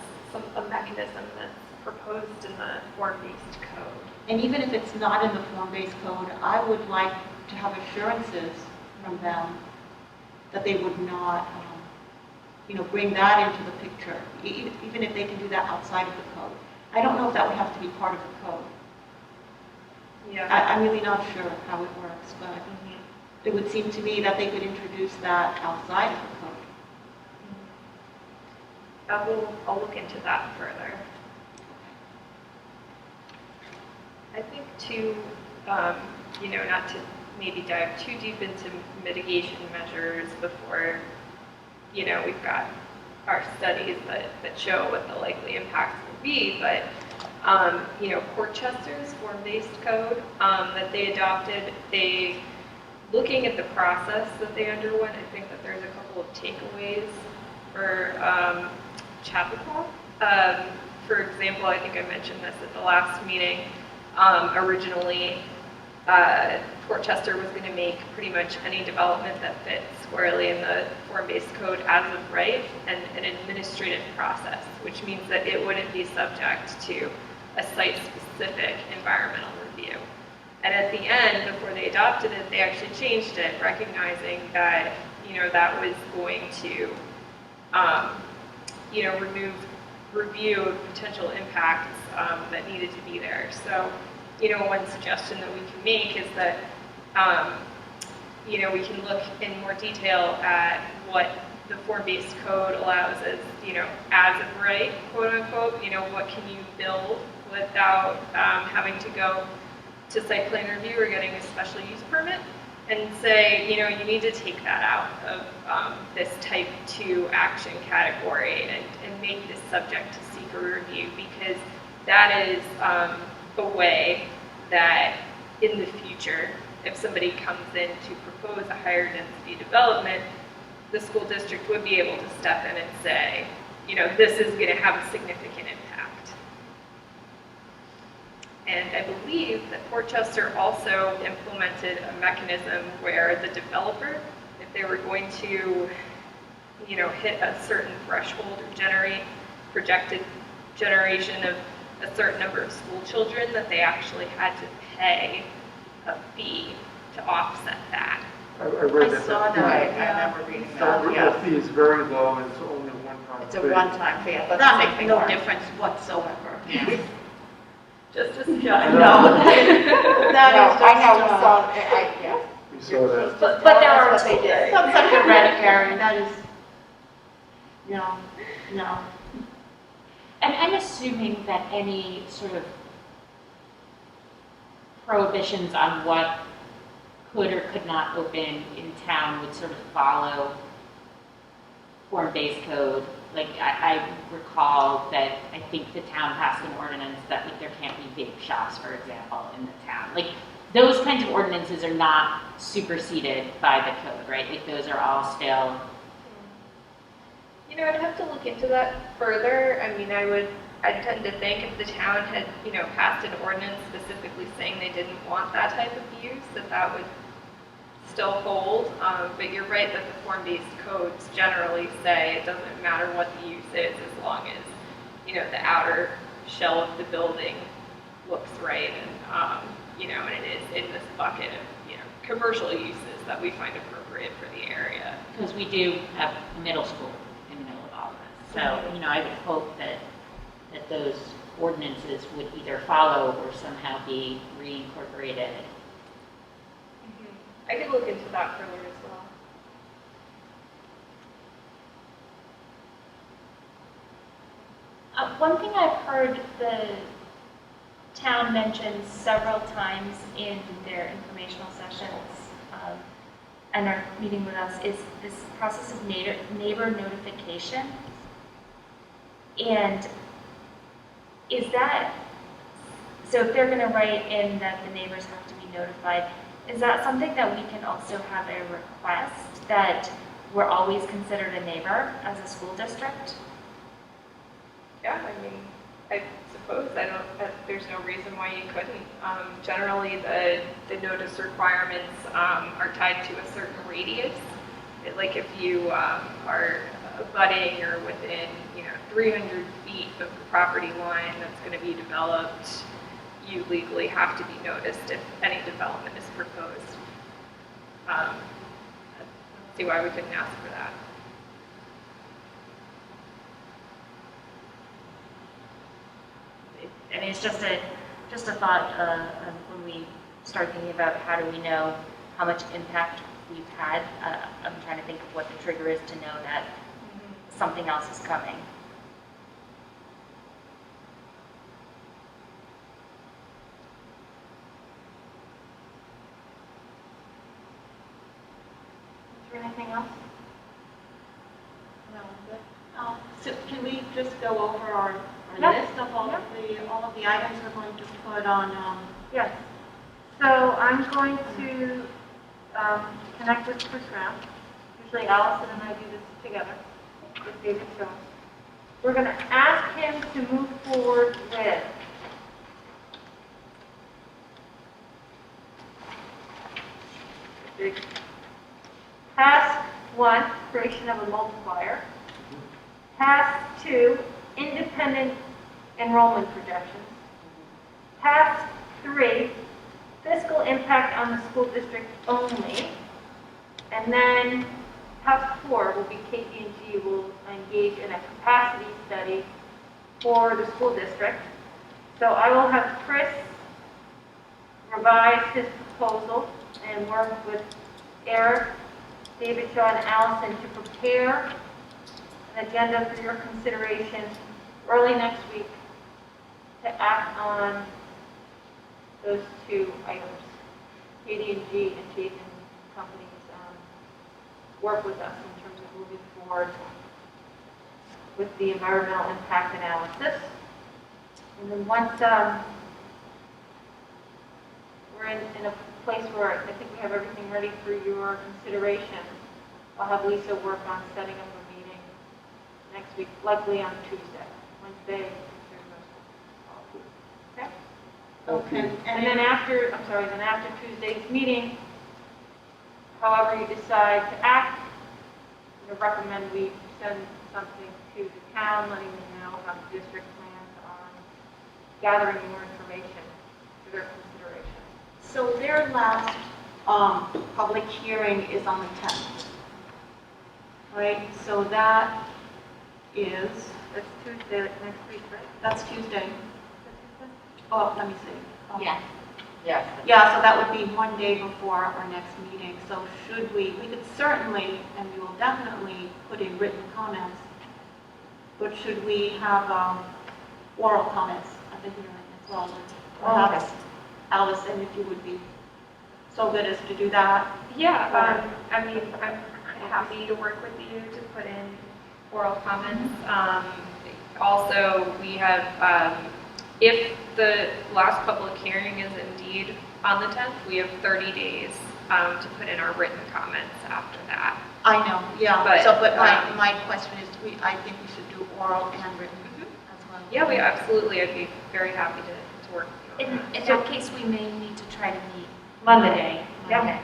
a mechanism that's proposed in the form-based code. And even if it's not in the form-based code, I would like to have assurances from them that they would not, bring that into the picture, even if they can do that outside of the code. I don't know if that would have to be part of the code. Yeah. I'm really not sure how it works, but it would seem to me that they could introduce that outside of the code. I'll look into that further. I think too, not to maybe dive too deep into mitigation measures before, we've got our studies that show what the likely impacts will be, but, Portchester's form-based code that they adopted, looking at the process that they underwent, I think that there's a couple of takeaways for Chappaqua. For example, I think I mentioned this at the last meeting. Originally, Portchester was going to make pretty much any development that fits squarely in the form-based code as of right and an administrative process, which means that it wouldn't be subject to a site-specific environmental review. And at the end, before they adopted it, they actually changed it, recognizing that, that was going to, remove review of potential impacts that needed to be there. So, one suggestion that we can make is that, we can look in more detail at what the form-based code allows as, as of right, quote unquote, what can you build without having to go to site plan review or getting a special use permit, and say, you need to take that out of this type 2 action category and make this subject to seeker review, because that is a way that in the future, if somebody comes in to propose a higher density development, the school district would be able to step in and say, this is going to have a significant impact. And I believe that Portchester also implemented a mechanism where the developer, if they were going to, hit a certain threshold or generate projected generation of a certain number of school children, that they actually had to pay a fee to offset that. I read that. saw that. Right, I remember reading that, The yeah. fee is very low, and it's only a one-time It's a fee. one-time fee. But That makes no difference whatsoever. Just as Yeah, know. no. That No, is I know, we just, saw, yeah. We saw that. But there are That's what they did. That's such a red herring, that is, no. I I'm assuming that any sort of prohibitions on what could or could not open in town would sort of follow form-based code. Like, I recall that I think the town passed an ordinance that, like, there can't be vape shops, for example, in the town. Like, those kinds of ordinances are not superseded by the code, right? Like, those are all still. You know, I'd have to look into that further. I mean, I'd tend to think if the town had, you know, passed an ordinance specifically saying they didn't want that type of use, that would still hold. But you're right that the form-based codes generally say it doesn't matter what the use is as long as, you know, the outer shell of the building looks right and, you know, and it is in this bucket of, you know, commercial uses that we find appropriate for the area. Because we do have a middle school in the middle of all this. So, you know, I would hope that those ordinances would either follow or somehow be reincorporated. I could look into that further as well. One thing I've heard the town mention several times in their informational sessions and are meeting with us is this process of neighbor notification. And is that, so if they're going to write in that the neighbors have to be notified, is that something that we can also have a request that we're always considered a neighbor as a school district? Yeah, I mean, I suppose there's no reason why you couldn't. Generally, the notice requirements are tied to a certain radius. Like if you are abutting or within, you know, 300 feet of the property line that's going to be developed, you legally have to be noticed if any development is proposed. I don't see why we couldn't ask for that. I mean, it's just a thought when we start thinking about how do we know how much impact we've had. I'm trying to think of what the trigger is to know that something else is coming. Is there anything else? No, good. So can we just go over our Yeah. list of all of the items we're going to put on, Yes. So I'm going to connect with Chris Graham. Usually Allison and I do this together with David Jones. We're going to ask him to move forward with task 1, creation of a multiplier. Task 2, independent enrollment projections. Task 3, fiscal impact on the school district only. And then task 4 will be KP&G will engage in a capacity study for the school district. So I will have Chris revise his proposal and work with Eric, David, Shaw, and Allison to prepare an agenda for your consideration early next week to act on those 2 items. KD&G and Chase and companies work with us in terms of moving forward with the environmental impact analysis. And then once we're in a place where I think we have everything ready for your consideration, I'll have Lisa work on setting up a meeting next week, likely on Tuesday. Wednesday, there's no school. Okay? okay. And then after Tuesday's meeting, however you decide to act, I recommend we send something to the town, letting them know how the district plans on gathering more information for their consideration. So their last public hearing is on the 10th, right? So that is, That's Tuesday next week, right? that's Tuesday. Oh, let me see. Yeah. Yes. Yeah, so that would be one day before our next meeting. So should we could certainly, and we will definitely put in written comments, but should we have oral comments at the hearing as well. Perhaps Allison, if you would be so good as to do that. Yeah, I mean, I'm happy to work with you to put in oral comments. Also, we have, if the last public hearing is indeed on the 10th, we have 30 days to put in our written comments after that. I know, yeah. But, But my question is, I think we should do oral and written as well. Yeah, I'd be very happy to work with you on that. In that case, we may need to try to meet Monday. Yep. Okay.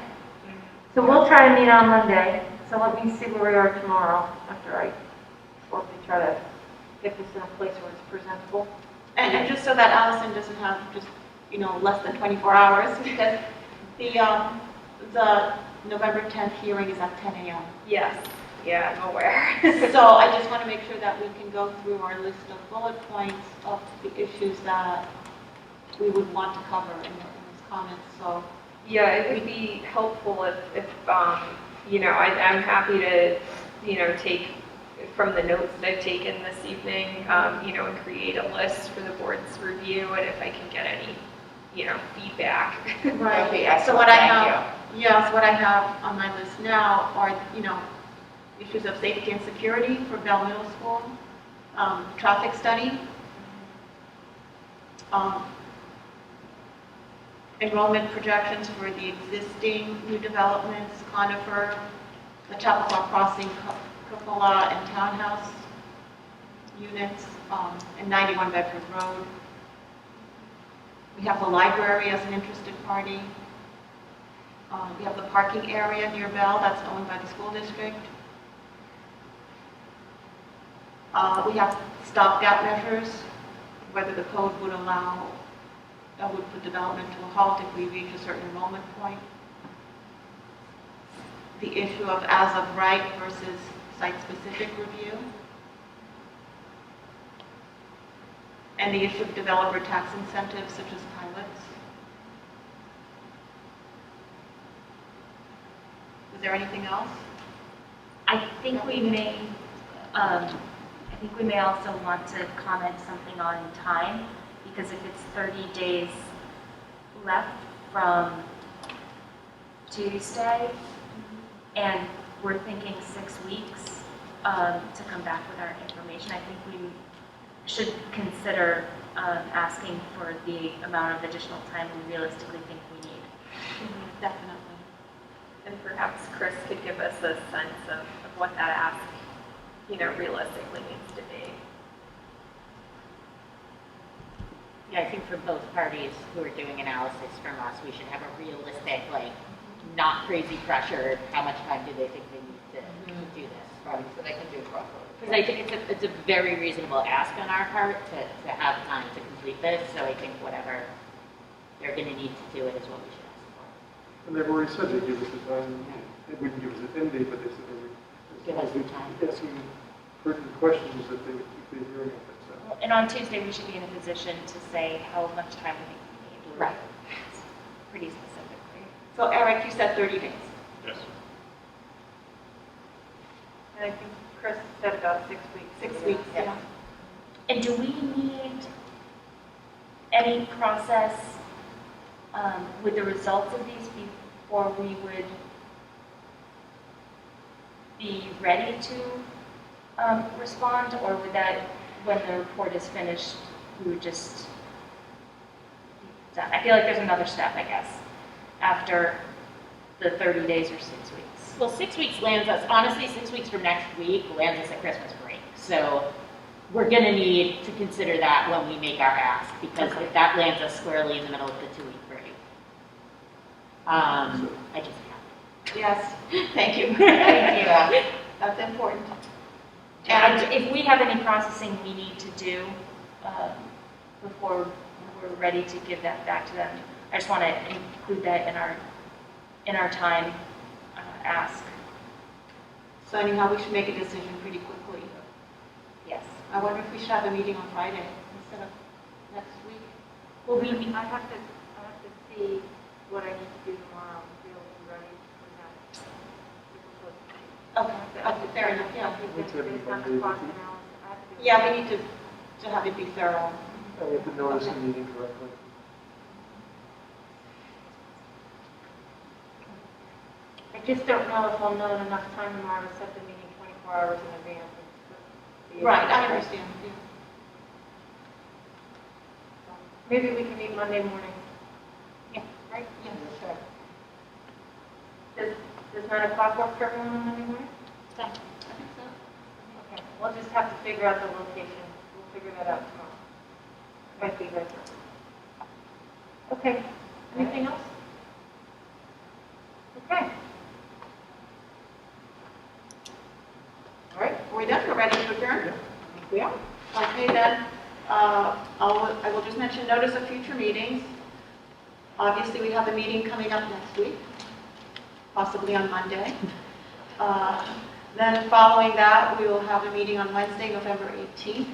So we'll try to meet on Monday. So let me see where we are tomorrow before we try to get this in a place where it's presentable. And just so that Allison doesn't have just, less than 24 hours, because the November 10th hearing is at 10 a.m. Yes, yeah, I'm aware. So I just want to make sure that we can go through our list of bullet points of the issues that we would want to cover in those comments, so. Yeah, it would be helpful if I'm happy to, take from the notes that I've taken this evening, and create a list for the board's review, and if I can get any, feedback. Right. Okay, So excellent. what I Thank have, yes, what I have on my list now are, issues of safety and security for Bell Middle School, traffic study, enrollment projections for the existing new developments, Conifer, the Chapel Crossing, Cupola, and Townhouse units, and 91 Bedford Road. We have the library as an interested party. We have the parking area near Bell that's owned by the school district. We have stopgap measures, whether the code would allow, that would put development to a halt if we reach a certain enrollment point. The issue of as of right versus site-specific review. And the issue of developer tax incentives such as pilots. Is there anything else? I think we may also want to comment something on time, because if it's 30 days left from Tuesday, and we're thinking 6 weeks to come back with our information, I think we should consider asking for the amount of additional time we realistically think we need. Definitely. And perhaps Chris could give us a sense of what that ask, realistically needs to be. Yeah, I think for both parties who are doing analysis from us, we should have a realistic, not crazy pressured, how much time do they think they need to do this? Right, so they can do it properly. Because I think it's a very reasonable ask on our part to have time to complete this, so I think whatever they're going to need to do it is what we should ask for. And they've already said they'd give us the time, they wouldn't give us an end date, but they said they would. Give us the time. Asking pertinent questions that they would keep the hearing open, so. And on Tuesday, we should be in a position to say how much time we think we need. Right. Pretty specifically. So Eric, you said 30 days. Yes. And I think Chris said about 6 weeks. 6 weeks, yeah. And do we need any process with the results of these before we would be ready to respond? Or would that, when the report is finished, we would just be done? I feel like there's another step, I guess, after the 30 days or 6 weeks. Well, 6 weeks lands us, honestly, 6 weeks from next week lands us at Christmas break. So we're going to need to consider that when we make our ask, because if that lands us squarely in the middle of the 2-week break. I just have Yes, thank you. Thank you. That's important. And if we have any processing we need to do before we're ready to give that back to them, I just want to include that in our time ask. So anyhow, we should make a decision pretty quickly. Yes. I wonder if we should have a meeting on Friday instead of next week. Well, we I have to see what I need to do tomorrow to be able to be ready for that. Okay, fair enough, yeah. Let's have it Based on Monday, the cost the analysis, I have to do. Yeah, we need to to have it be thorough. And we have to notice the meeting correctly. I just don't know if I'll know enough time tomorrow to set the meeting 24 hours in advance. Right, I understand, yeah. Maybe we can meet Monday morning. Yeah. Right? Yes. Sure. Does 9 o'clock work for everyone on Monday morning? I think so. Okay, we'll just have to figure out the location. We'll figure that out tomorrow. Might be right. Okay, anything else? Okay. All right, are we done? We're ready to adjourn? We are. Okay, then, I will just mention notice of future meetings. Obviously, we have a meeting coming up next week, possibly on Monday. Then following that, we will have a meeting on Wednesday, November 18th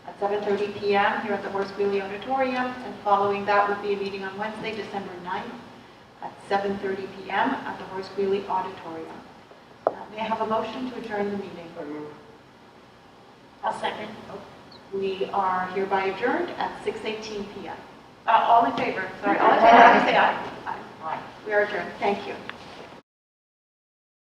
at 7:30 p.m. here at the Horace Greeley Auditorium. And following that would be a meeting on Wednesday, December 9th at 7:30 p.m. at the Horace Greeley Auditorium. May I have a motion to adjourn the meeting? I move. I'll second. We are hereby adjourned at 6:18 p.m. All in favor? Sorry, all in favor, say aye. Aye. We are adjourned. Thank you.